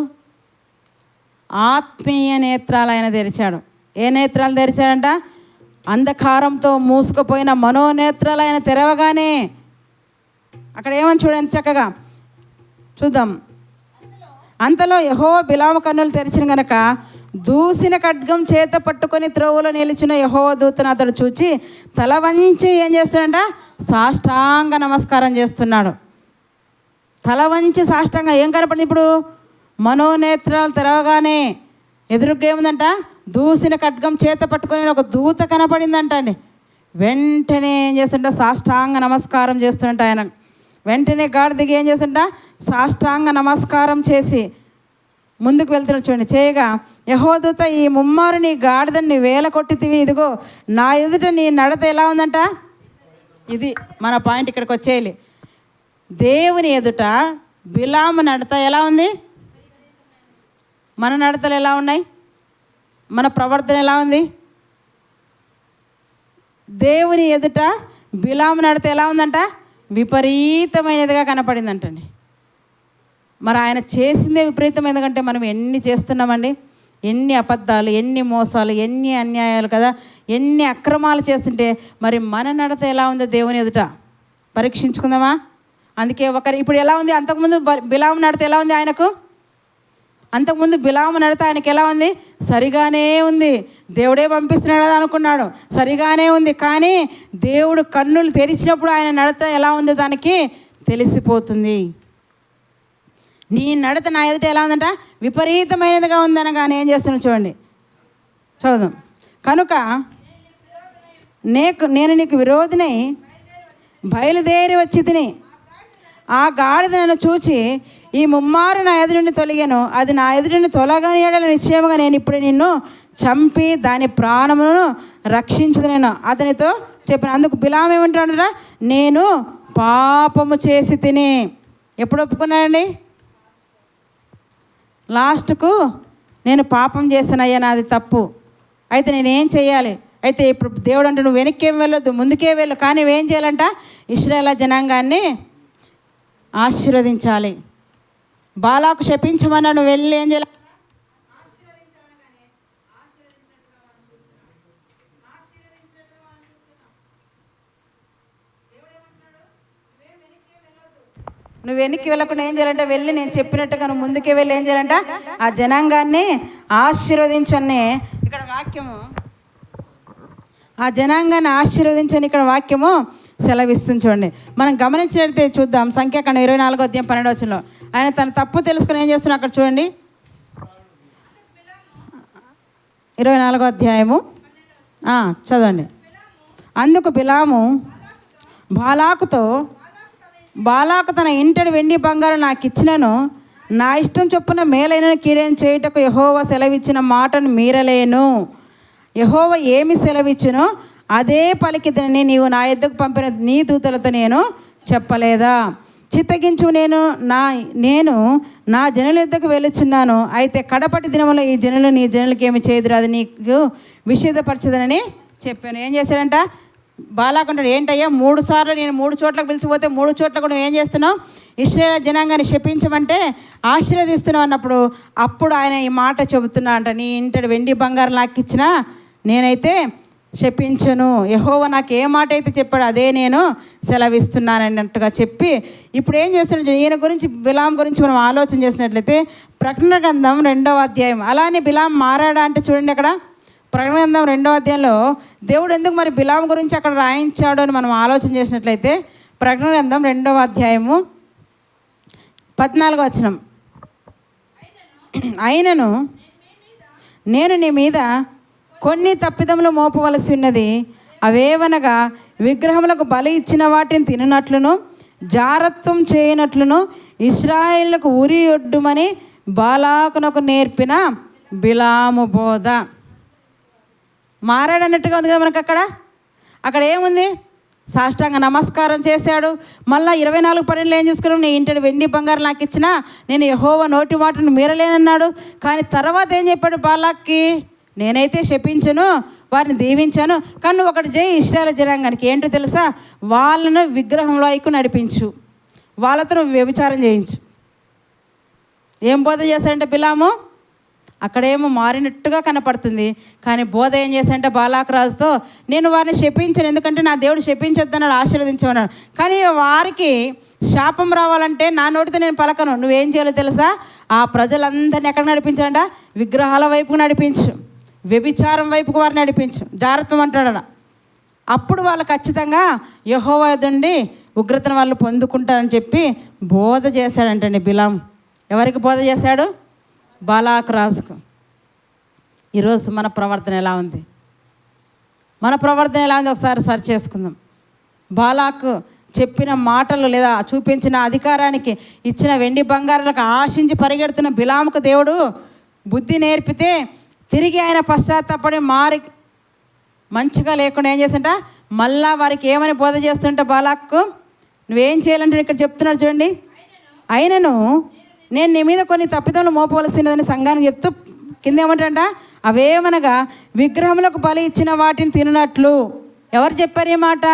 ఆత్మీయ నేత్రాలు ఆయన తెరిచాడు. ఏ నేత్రాలు తెరిచాడంట? అంధకారంతో మూసుకుపోయిన మనోనేత్రాలు ఆయన తెరవగానే అక్కడ ఏమని చూడండి, చక్కగా చూద్దాం. అంతలో యెహోవా బిలాము కన్నులు తెరిచిన గనక దూసిన ఖడ్గం చేత పట్టుకొని త్రోవలో నిలిచిన యెహోవా దూతను అతడు చూచి తల వంచి ఏం చేస్తున్నాడంట? సాష్టాంగ నమస్కారం చేస్తున్నాడు. తల వంచి సాష్టాంగ. ఏం కనపడింది ఇప్పుడు? మనోనేత్రాలు తెరవగానే ఎదురుగా ఏముందంట? దూసిన ఖడ్గం చేత పట్టుకొని ఒక దూత కనపడిందంట అండి. వెంటనే ఏం చేస్తుంట? సాష్టాంగ నమస్కారం చేస్తుంట ఆయన. వెంటనే గాడిదికి ఏం చేస్తుంట? సాష్టాంగ నమస్కారం చేసి ముందుకు వెళ్తున్న చూడండి. చేయగా యెహోవా దూత, ఈ ముమ్మారు నీ గాడిదని నీ వేల కొట్టితివి, ఇదిగో నా ఎదుట నీ నడత ఎలా ఉందంట? ఇది మన పాయింట్, ఇక్కడికి వచ్చేయాలి. దేవుని ఎదుట బిలాము నడత ఎలా ఉంది? మన నడతలు ఎలా ఉన్నాయి? మన ప్రవర్తన ఎలా ఉంది? దేవుని ఎదుట బిలాము నడత ఎలా ఉందంట? విపరీతమైనదిగా కనపడిందంటండి. మరి ఆయన చేసిందే విపరీతం. ఎందుకంటే మనం ఎన్ని చేస్తున్నామండి, ఎన్ని అబద్ధాలు, ఎన్ని మోసాలు, ఎన్ని అన్యాయాలు కదా, ఎన్ని అక్రమాలు చేస్తుంటే మరి మన నడత ఎలా ఉందో దేవుని ఎదుట పరీక్షించుకుందామా? అందుకే ఇప్పుడు ఎలా ఉంది? అంతకుముందు బిలాము నడత ఎలా ఉంది ఆయనకు? అంతకుముందు బిలాము నడత ఆయనకి ఎలా ఉంది? సరిగానే ఉంది. దేవుడే పంపిస్తున్నాడు అనుకున్నాడు, సరిగానే ఉంది. కానీ దేవుడు కన్నులు తెరిచినప్పుడు ఆయన నడత ఎలా ఉందో దానికి తెలిసిపోతుంది. నీ నడత నా ఎదుట ఎలా ఉందంట? విపరీతమైనదిగా ఉందనగానే ఏం చేస్తున్నాడు చూడండి, చదువుదాం. కనుక నేను నీకు విరోధినై బయలుదేరి వచ్చి తిని ఆ గాడిద నన్ను చూచి ఈ ముమ్మారు నా ఎదురు నుండి తొలగాను, అది నా ఎదురు నుండి తొలగని ఎడల నిశ్చయముగా నేను ఇప్పుడు నిన్ను చంపి దాని ప్రాణమును రక్షించదు నేను అతనితో చెప్పాను. అందుకు బిలాము ఏమంటాడట? నేను పాపము చేసి తిని. ఎప్పుడు ఒప్పుకున్నాడండి? లాస్ట్కు నేను పాపం చేశానయ్యా, నాది తప్పు, అయితే నేనేం చేయాలి? అయితే ఇప్పుడు దేవుడు అంటే నువ్వు వెనక్కేం వెళ్ళొద్దు, ముందుకే వెళ్ళు. కానీ నువ్వేం చేయాలంట? ఇశ్రాయేలు జనాంగాన్ని ఆశీర్వదించాలి. బాలాకు శపించమన్నా నువ్వు వెళ్ళి ఏం చేయాలి? నువ్వు వెనక్కి వెళ్ళకుండా ఏం చేయాలంటే వెళ్ళి నేను చెప్పినట్టుగా నువ్వు ముందుకే వెళ్ళి ఏం చేయాలంట? ఆ జనాంగాన్ని ఆశీర్వదించని ఇక్కడ వాక్యము, ఆ జనాంగాన్ని ఆశీర్వదించని ఇక్కడ వాక్యము సెలవిస్తుంది. చూడండి, మనం గమనించినట్లయితే చూద్దాం. సంఖ్యాకాండం 24వ అధ్యాయం 12వ వచనంలో ఆయన తన తప్పు తెలుసుకుని ఏం చేస్తున్నాడు అక్కడ చూడండి. 24వ అధ్యాయము చదవండి. అందుకు బిలాము బాలాకు తన ఇంటడి వెండి బంగారం నాకు ఇచ్చినను, నా ఇష్టం చొప్పున మేలైన కీడైన చేయుటకు యెహోవా సెలవిచ్చిన మాటను మీరలేను. యెహోవా ఏమి సెలవిచ్చునో అదే పలికిదని నీవు నా యొద్దకు పంపిన నీ దూతలతో నేను చెప్పలేదా? చిత్తగించు, నేను నా జనుల యొద్దకు వెళ్ళుచున్నాను. అయితే కడపటి దినములో ఈ జనులు నీ జనులకి ఏమి చేయదురు, అది నీకు విషేదపరచదనని చెప్పాను. ఏం చేశాడంట? బాలాకుంటాడు, ఏంటయ్యా 3 సార్లు నేను 3 చోట్లకు పిలిచిపోతే 3 చోట్ల కూడా ఏం చేస్తున్నావు? ఇశ్రాయేలు జనాంగాన్ని శపించమంటే ఆశీర్వదిస్తున్నావు అన్నప్పుడు అప్పుడు ఆయన ఈ మాట చెబుతున్నా అంట, నీ ఇంటడి వెండి బంగారం నాకు ఇచ్చినా నేనైతే శపించను. యెహోవా నాకు ఏ మాట అయితే చెప్పాడో అదే నేను సెలవిస్తున్నాను అన్నట్టుగా చెప్పి ఇప్పుడు ఏం చేస్తున్నాడు? ఈయన గురించి, బిలాం గురించి మనం ఆలోచన చేసినట్లయితే ప్రకటన గ్రంథం 2వ అధ్యాయం. అలానే బిలాం మారాడా అంటే చూడండి, అక్కడ ప్రకటన గ్రంథం 2వ అధ్యాయంలో దేవుడు ఎందుకు మరి బిలాం గురించి అక్కడ రాయించాడు అని మనం ఆలోచన చేసినట్లయితే ప్రకటన గ్రంథం 2వ అధ్యాయము 14వ వచనం. అయినను నేను నీ మీద కొన్ని తప్పిదములు మోపవలసి ఉన్నది, అవేవనగా విగ్రహములకు బలి ఇచ్చిన వాటిని తిననట్లును, జారత్వం చేయనట్లును ఇశ్రాయేలుకు ఉరి ఒడ్డుమని బాలాకునకు నేర్పిన బిలాము బోధ. మారాడన్నట్టుగా ఉంది కదా మనకు. అక్కడ ఏముంది? సాష్టాంగ నమస్కారం చేశాడు. మళ్ళీ 24 ఏం చూసుకున్నాం, నీ ఇంటి వెండి బంగారం నాకు ఇచ్చినా నేను యెహోవా నోటి మాటను మీరలేనన్నాడు. కానీ తర్వాత ఏం చెప్పాడు బాలాక్కి, నేనైతే శపించను, వారిని దీవించాను, కానీ నువ్వు ఒకటి చేయి ఇశ్రాయేలు జనాంగానికి. ఏంటో తెలుసా, వాళ్ళను విగ్రహంలో ఎక్కువ నడిపించు, వాళ్ళతో నువ్వు వ్యభిచారం చేయించు. ఏం బోధ చేశాడంటే బిలాము, అక్కడేమో మారినట్టుగా కనపడుతుంది, కానీ బోధ ఏం చేశాడంటే బాలాకు రాజుతో, నేను వారిని శపించను, ఎందుకంటే నా దేవుడు శపించొద్దన్నాడు, ఆశీర్వదించమన్నాడు. కానీ వారికి శాపం రావాలంటే నా నోటితో నేను పలకను. నువ్వేం చేయాలో తెలుసా, ఆ ప్రజలందరినీ ఎక్కడ నడిపించాలంట, విగ్రహాల వైపుకు నడిపించు, వ్యభిచారం వైపుకు వారిని నడిపించు, జాగ్రత్త అంటాడు. అప్పుడు వాళ్ళు ఖచ్చితంగా యెహోవా యుండి ఉగ్రతను వాళ్ళు పొందుకుంటారని చెప్పి బోధ చేశాడంటండి బిలాం. ఎవరికి బోధ చేశాడు? బాలాకు రాజుకు. ఈరోజు మన ప్రవర్తన ఎలా ఉంది? మన ప్రవర్తన ఎలా ఉంది ఒకసారి సర్చ్ చేసుకుందాం. బాలాకు చెప్పిన మాటలు లేదా చూపించిన అధికారానికి ఇచ్చిన వెండి బంగారాలకు ఆశించి పరిగెడుతున్న బిలాముకు దేవుడు బుద్ధి నేర్పితే తిరిగి ఆయన పశ్చాత్తాపడి మారి మంచిగా లేకుండా ఏం చేస్తుంట, మళ్ళా వారికి ఏమని బోధ చేస్తుంటే బాలాకు నువ్వేం చేయాలంటే ఇక్కడ చెప్తున్నాడు చూడండి. అయినను నేను నీ మీద కొన్ని తప్పిదములు మోపవలసినదని సంఘానికి చెప్తూ కింద ఏమంటంట, అవేమనగా విగ్రహములకు బలి ఇచ్చిన వాటిని తినట్లు. ఎవరు చెప్పారు ఈ మాట?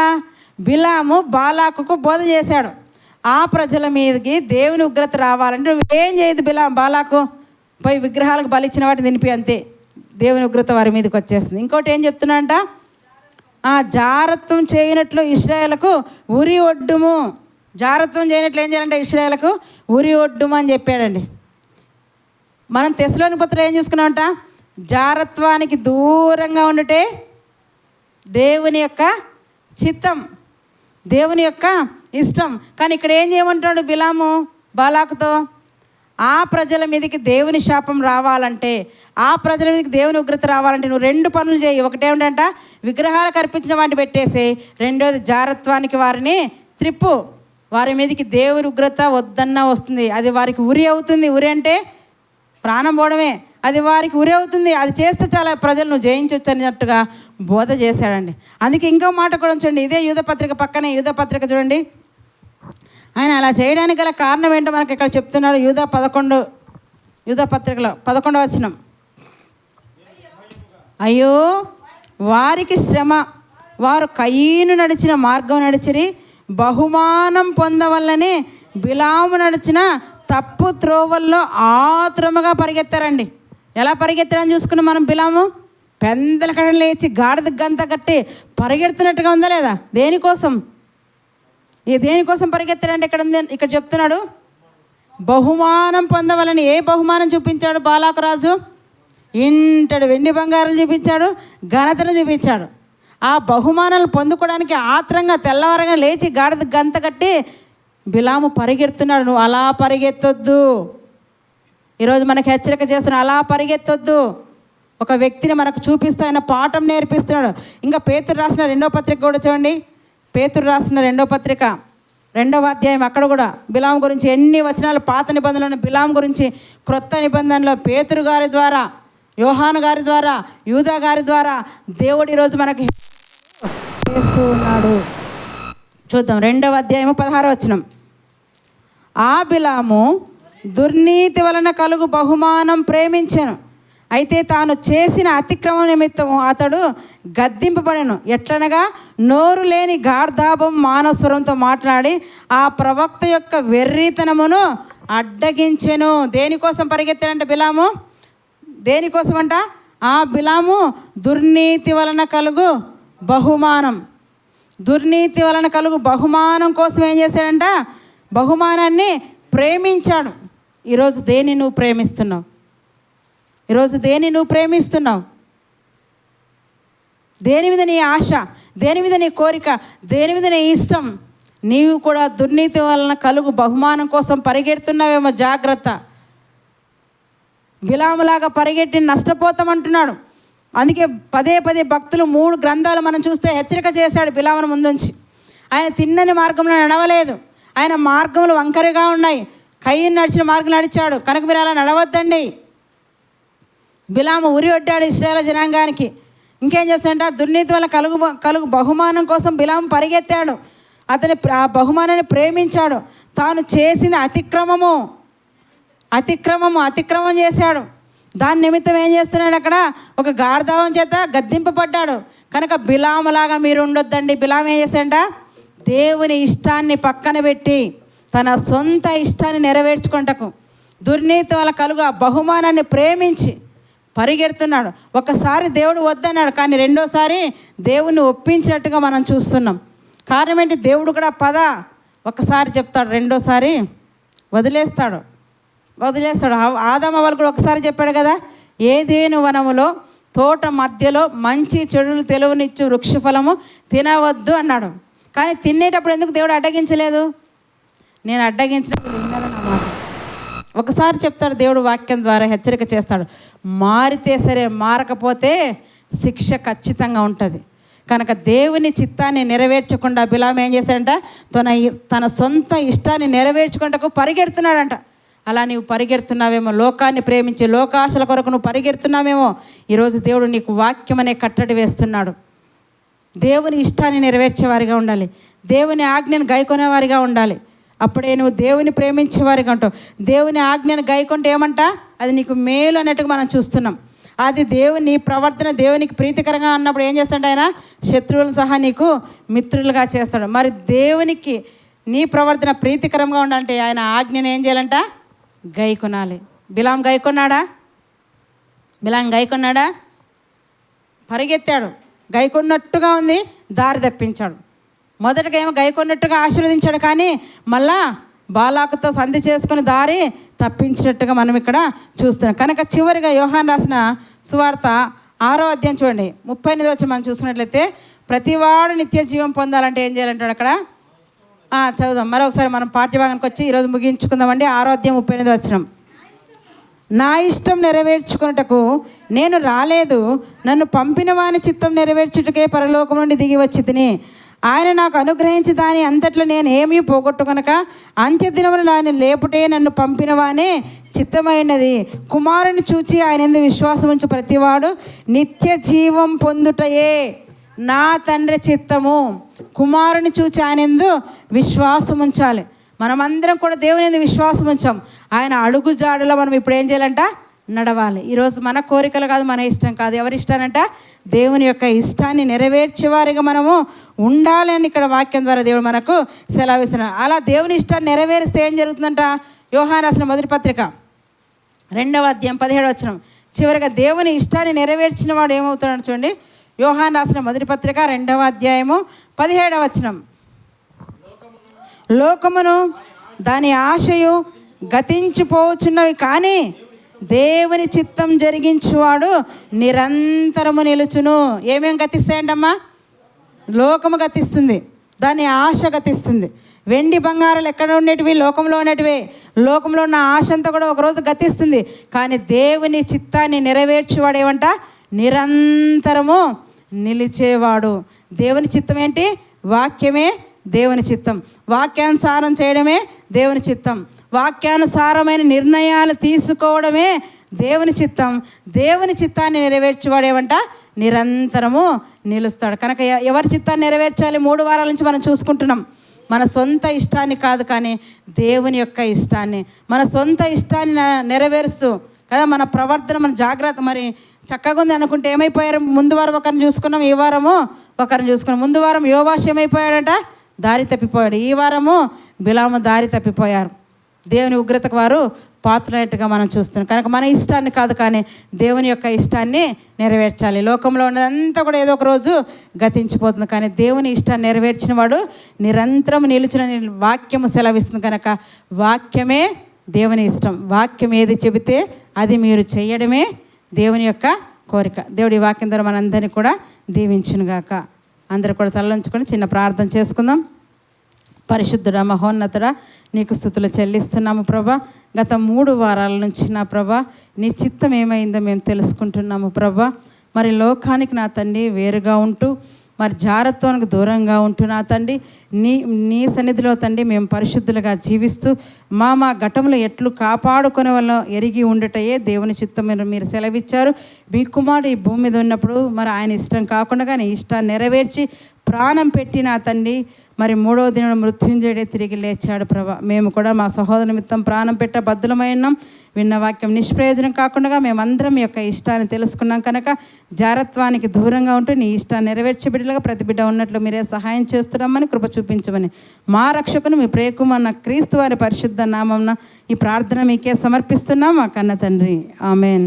బిలాము బాలాకుకు బోధ చేశాడు. ఆ ప్రజల మీదకి దేవుని ఉగ్రత రావాలంటే నువ్వేం చేయదు బాలాకు, పోయి విగ్రహాలకు బలి ఇచ్చిన వాటిని తినిపి, అంతే, దేవుని ఉగ్రత వారి మీదకి వచ్చేస్తుంది. ఇంకోటి ఏం చెప్తున్నాడంట, జారత్వం చేయనట్లు ఇశ్రాయేలుకు ఉరి ఒడ్డుము. జారత్వం చేయనట్లు ఏం చేయాలంటే ఇశ్రాయేలుకు ఉరి ఒడ్డుము అని చెప్పాడండి. మనం తెస్సలోని పత్రికలో ఏం చూసుకున్నామంట, జారత్వానికి దూరంగా ఉండుటే దేవుని యొక్క చిత్తం, దేవుని యొక్క ఇష్టం. కానీ ఇక్కడ ఏం చేయమంటాడు బిలాము బాలాకుతో, ఆ ప్రజల మీదకి దేవుని శాపం రావాలంటే, ఆ ప్రజల మీదకి దేవుని ఉగ్రత రావాలంటే నువ్వు 2 పనులు చేయి. ఒకటేమిటంట, విగ్రహాలకు అర్పించిన వాటిని పెట్టేసి, రెండోది జారత్వానికి వారిని త్రిప్పు. వారి మీదకి దేవుని ఉగ్రత వద్దన్నా వస్తుంది, అది వారికి ఉరి అవుతుంది. ఉరి అంటే ప్రాణం పోవడమే, అది వారికి ఉరి అవుతుంది. అది చేస్తే చాలా ప్రజలను జయించవచ్చు అన్నట్టుగా బోధ చేశాడండి. అందుకే ఇంకో మాట కూడా చూడండి, ఇదే యూదా పత్రిక పక్కనే యూదా పత్రిక చూడండి. ఆయన అలా చేయడానికి గల కారణం ఏంటో మనకి ఇక్కడ చెప్తున్నాడు. యూదా పత్రికలో 11వ వచనం, అయ్యో వారికి శ్రమ, వారు కయీను నడిచిన మార్గం నడిచిరి, బహుమానం పొందవల్లనే బిలాము నడిచిన తప్పు త్రోవల్లో ఆతురముగా పరిగెత్తారండి. ఎలా పరిగెత్తారని చూసుకున్నాం మనం. బిలాము పెందల కడ లేచి గాడిద గంత కట్టి పరిగెడుతున్నట్టుగా ఉందా లేదా? దేనికోసం పరిగెత్తాడంటే ఇక్కడ చెప్తున్నాడు, బహుమానం పొందవలని. ఏ బహుమానం చూపించాడు బాలాకు రాజు? ఇంటడు వెండి బంగారం చూపించాడు, ఘనతను చూపించాడు. ఆ బహుమానాలు పొందుకోవడానికి ఆత్రంగా తెల్లవారగా లేచి గాడిద గంత కట్టి బిలాము పరిగెడుతున్నాడు. నువ్వు అలా పరిగెత్తొద్దు. ఈరోజు మనకు హెచ్చరిక చేస్తున్నాడు, అలా పరిగెత్తొద్దు. ఒక వ్యక్తిని మనకు చూపిస్తూ ఆయన పాఠం నేర్పిస్తున్నాడు. ఇంకా పేతురు రాసిన 2వ పత్రిక కూడా చూడండి. పేతురు రాసిన 2వ పత్రిక 2వ అధ్యాయం, అక్కడ కూడా బిలాము గురించి ఎన్ని వచనాలు, పాత నిబంధనలను బిలాము గురించి, క్రొత్త నిబంధనలో పేతురు గారి ద్వారా, యోహాను గారి ద్వారా, యూదా గారి ద్వారా దేవుడు ఈరోజు మనకి చేస్తూ ఉన్నాడు. చూద్దాం. 2వ అధ్యాయము 16వ వచనం, ఆ బిలాము దుర్నీతి వలన కలుగు బహుమానం ప్రేమించెను, అయితే తాను చేసిన అతిక్రమం నిమిత్తము అతడు గద్దింపబడెను. ఎట్లనగా నోరు లేని గార్ధాపం మానస్వరంతో మాట్లాడి ఆ ప్రవక్త యొక్క వెర్రితనమును అడ్డగించెను. దేనికోసం పరిగెత్తాడంటే బిలాము? దేనికోసం అంట? ఆ బిలాము దుర్నీతి వలన కలుగు బహుమానం, దుర్నీతి వలన కలుగు బహుమానం కోసం ఏం చేశాడంట? బహుమానాన్ని ప్రేమించాడు. ఈరోజు దేన్ని నువ్వు ప్రేమిస్తున్నావు? దేని మీద నీ ఆశ, దేని మీద నీ కోరిక, దేని మీద నీ ఇష్టం? నీవు కూడా దుర్నీతి వలన కలుగు బహుమానం కోసం పరిగెడుతున్నావేమో, జాగ్రత్త. బిలాములాగా పరిగెట్టి నష్టపోతామంటున్నాడు. అందుకే పదే భక్తులు 3 గ్రంథాలు మనం చూస్తే హెచ్చరిక చేశాడు బిలామును ముందుంచి. ఆయన తిన్నని మార్గంలో నడవలేదు, ఆయన మార్గములు వంకరగా ఉన్నాయి. కయ్యను నడిచిన మార్గం నడిచాడు, కనుక మీరు అలా నడవద్దండి. బిలాము ఉరి ఒడ్డాడు ఇశ్రాయేలు జనాంగానికి. ఇంకేం చేస్తాడంట, దుర్నీతి వల్ల కలుగు బహుమానం కోసం బిలాము పరిగెత్తాడు. అతని ఆ బహుమానాన్ని ప్రేమించాడు. తాను చేసిన అతిక్రమం చేశాడు. దాని నిమిత్తం ఏం చేస్తున్నాడు, అక్కడ ఒక గాఢదావం చేత గద్దింపబడ్డాడు. కనుక బిలాములాగా మీరు ఉండొద్దండి. బిలాము ఏం చేశాడంట, దేవుని ఇష్టాన్ని పక్కన పెట్టి తన సొంత ఇష్టాన్ని నెరవేర్చుకుంటకు దుర్నీతి వల్ల కలుగు ఆ బహుమానాన్ని ప్రేమించి పరిగెడుతున్నాడు. ఒకసారి దేవుడు వద్దన్నాడు, కానీ రెండోసారి దేవుణ్ణి ఒప్పించినట్టుగా మనం చూస్తున్నాం. కారణం ఏంటి, దేవుడు కూడా ఒకసారి చెప్తాడు, రెండోసారి వదిలేస్తాడు. ఆదాము వాళ్ళు కూడా ఒకసారి చెప్పాడు కదా, ఏదేను వనములో తోట మధ్యలో మంచి చెడులు తెలివనిచ్చు వృక్షఫలము తినవద్దు అన్నాడు. కానీ తినేటప్పుడు ఎందుకు దేవుడు అడ్డగించలేదు? నేను అడ్డగించినప్పుడు విన్నానన్నమాట. ఒకసారి చెప్తాడు దేవుడు, వాక్యం ద్వారా హెచ్చరిక చేస్తాడు. మారితే సరే, మారకపోతే శిక్ష ఖచ్చితంగా ఉంటుంది. కనుక దేవుని చిత్తాన్ని నెరవేర్చకుండా బిలాము ఏం చేశాడంట, తన సొంత ఇష్టాన్ని నెరవేర్చుకుంటకు పరిగెడుతున్నాడంట. అలా నీవు పరిగెడుతున్నావేమో, లోకాన్ని ప్రేమించి లోకాశల కొరకు నువ్వు పరిగెడుతున్నావేమో. ఈరోజు దేవుడు నీకు వాక్యం అనే కట్టడి వేస్తున్నాడు. దేవుని ఇష్టాన్ని నెరవేర్చేవారిగా ఉండాలి, దేవుని ఆజ్ఞను గైకొనేవారిగా ఉండాలి. అప్పుడే నువ్వు దేవుని ప్రేమించేవారిగా ఉంటావు. దేవుని ఆజ్ఞను గైకొంటే ఏమంట, అది నీకు మేలు అన్నట్టుగా మనం చూస్తున్నాం. అది దేవుని ప్రవర్తన దేవునికి ప్రీతికరంగా అన్నప్పుడు ఏం చేస్తాడు, ఆయన శత్రువులను సహా నీకు మిత్రులుగా చేస్తాడు. మరి దేవునికి నీ ప్రవర్తన ప్రీతికరంగా ఉండాలంటే ఆయన ఆజ్ఞను ఏం చేయాలంట, గైకొనాలి. బిలాము గైకొన్నాడా? పరిగెత్తాడు, గైకొన్నట్టుగా ఉంది, దారి తప్పించాడు. మొదటగా ఏమో గైకొన్నట్టుగా ఆశీర్వదించాడు, కానీ మళ్ళా బాలాకుతో సంధి చేసుకుని దారి తప్పించినట్టుగా మనం ఇక్కడ చూస్తున్నాం. కనుక చివరిగా యోహాను రాసిన సువార్త 6వ అధ్యాయం చూడండి, 38 వచ్చి మనం చూసినట్లయితే, ప్రతివాడు నిత్య జీవం పొందాలంటే ఏం చేయాలంటాడు అక్కడ. చదువుదాం మరొకసారి, మనం పాఠ్యభాగానికి వచ్చి ఈరోజు ముగించుకుందామండి. 6వ అధ్యాయం 38 వచనం. నా ఇష్టం నెరవేర్చుకున్నటకు నేను రాలేదు, నన్ను పంపిన వాని చిత్తం నెరవేర్చుటకే పరలోకం నుండి దిగి వచ్చి తిని, ఆయన నాకు అనుగ్రహించి దాని అంతట్లో నేను ఏమీ పోగొట్టుకొనక అంత్యదినమున దాన్ని లేపుటే నన్ను పంపిన వానే చిత్తమైనది. కుమారుని చూచి ఆయన యందు విశ్వాసం ఉంచు ప్రతివాడు నిత్య జీవం పొందుటయే నా తండ్రి చిత్తము. కుమారుని చూచి ఆయన యందు విశ్వాసం ఉంచాలి. మనమందరం కూడా దేవుని యందు విశ్వాసం ఉంచాం. ఆయన అడుగు జాడలో మనం ఇప్పుడు ఏం చేయాలంట, నడవాలి. ఈరోజు మన కోరికలు కాదు, మన ఇష్టం కాదు, ఎవరి ఇష్టానంట, దేవుని యొక్క ఇష్టాన్ని నెరవేర్చేవారిగా మనము ఉండాలి అని ఇక్కడ వాక్యం ద్వారా దేవుడు మనకు సెలవిస్తున్నాడు. అలా దేవుని ఇష్టాన్ని నెరవేరిస్తే ఏం జరుగుతుందంట, యోహాను రాసిన మొదటి పత్రిక 2వ అధ్యాయం 17వ వచనం. చివరిగా దేవుని ఇష్టాన్ని నెరవేర్చిన వాడు ఏమవుతున్నాడు చూడండి. యోహాను రాసిన మొదటి పత్రిక 2వ అధ్యాయము 17వ వచనం. లోకమును దాని ఆశయు గతించిపోవచ్చున్నవి, కానీ దేవుని చిత్తం జరిగించువాడు నిరంతరము నిలుచును. ఏమేమి గతిస్తాయంటమ్మా? లోకము గతిస్తుంది, దాని ఆశ గతిస్తుంది. వెండి బంగారాలు ఎక్కడ ఉండేటివి, లోకంలో ఉండేటివే. లోకంలో ఉన్న ఆశ అంతా కూడా ఒకరోజు గతిస్తుంది. కానీ దేవుని చిత్తాన్ని నెరవేర్చేవాడు ఏమంట, నిరంతరము నిలిచేవాడు. దేవుని చిత్తం ఏంటి? వాక్యమే దేవుని చిత్తం. వాక్యానుసారం చేయడమే దేవుని చిత్తం. వాక్యానుసారమైన నిర్ణయాలు తీసుకోవడమే దేవుని చిత్తం. దేవుని చిత్తాన్ని నెరవేర్చేవాడేమంట, నిరంతరము నిలుస్తాడు. కనుక ఎవరి చిత్తాన్ని నెరవేర్చాలి? 3 వారాల నుంచి మనం చూసుకుంటున్నాం. మన సొంత ఇష్టాన్ని కాదు, కానీ దేవుని యొక్క ఇష్టాన్ని, మన సొంత ఇష్టాన్ని నెరవేరుస్తూ కదా మన ప్రవర్తన, మన జాగ్రత్త మరి చక్కగా ఉంది అనుకుంటే ఏమైపోయారు? ముందు వారం ఒకరిని చూసుకున్నాం, ఈ వారము ఒకరిని చూసుకున్నాం. ముందు వారం యోవాషు ఏమైపోయాడంట, దారి తప్పిపోయాడు. ఈ వారము బిలాము దారి తప్పిపోయారు. దేవుని ఉగ్రతకు వారు పాత్రనట్టుగా మనం చూస్తున్నాం. కనుక మన ఇష్టాన్ని కాదు, కానీ దేవుని యొక్క ఇష్టాన్ని నెరవేర్చాలి. లోకంలో ఉన్నదంతా కూడా ఏదో ఒక రోజు గతించిపోతుంది, కానీ దేవుని ఇష్టాన్ని నెరవేర్చిన వాడు నిరంతరం నిలుచున వాక్యము సెలవిస్తుంది. కనుక వాక్యమే దేవుని ఇష్టం. వాక్యం ఏది చెబితే అది మీరు చేయడమే దేవుని యొక్క కోరిక. దేవుడి వాక్యం ద్వారా మనందరినీ కూడా దీవించునుగాక. అందరూ కూడా తలలోంచుకొని చిన్న ప్రార్థన చేసుకుందాం. పరిశుద్ధుడా, మహోన్నతుడా, నీకు స్తుతులు చెల్లిస్తున్నాము ప్రభా. గత 3 వారాల నుంచి నా ప్రభా నీ చిత్తం ఏమైందో మేము తెలుసుకుంటున్నాము ప్రభా. మరి లోకానికి నా తండ్రి వేరుగా ఉంటూ మరి జారత్వానికి దూరంగా ఉంటున్నా తండ్రి, నీ సన్నిధిలో తండ్రి మేము పరిశుద్ధులుగా జీవిస్తూ మా ఘటంలో ఎట్లు కాపాడుకునే వల్ల ఎరిగి ఉండటయే దేవుని చిత్తం మీరు సెలవిచ్చారు. మీ కుమారుడు ఈ భూమి మీద ఉన్నప్పుడు మరి ఆయన ఇష్టం కాకుండా నీ ఇష్టాన్ని నెరవేర్చి ప్రాణం పెట్టిన తండ్రి మరి 3వ దినం మృత్యుంజయుడే తిరిగి లేచాడు ప్రభా. మేము కూడా మా సహోదరు నిమిత్తం ప్రాణం పెట్ట బద్దులమై ఉన్నాం. విన్న వాక్యం నిష్ప్రయోజనం కాకుండా మేమందరం మీ యొక్క ఇష్టాన్ని తెలుసుకున్నాం కనుక జారత్వానికి దూరంగా ఉంటూ నీ ఇష్టాన్ని నెరవేర్చే బిడ్డలుగా ప్రతి బిడ్డ ఉన్నట్లు మీరే సహాయం చేస్తున్నామని కృప చూపించమని మా రక్షకుని మీ ప్రియకుమారున క్రీస్తు వారి పరిశుద్ధ నామంన ఈ ప్రార్థన మీకే సమర్పిస్తున్నాం మా కన్న తండ్రి. ఆమెన్.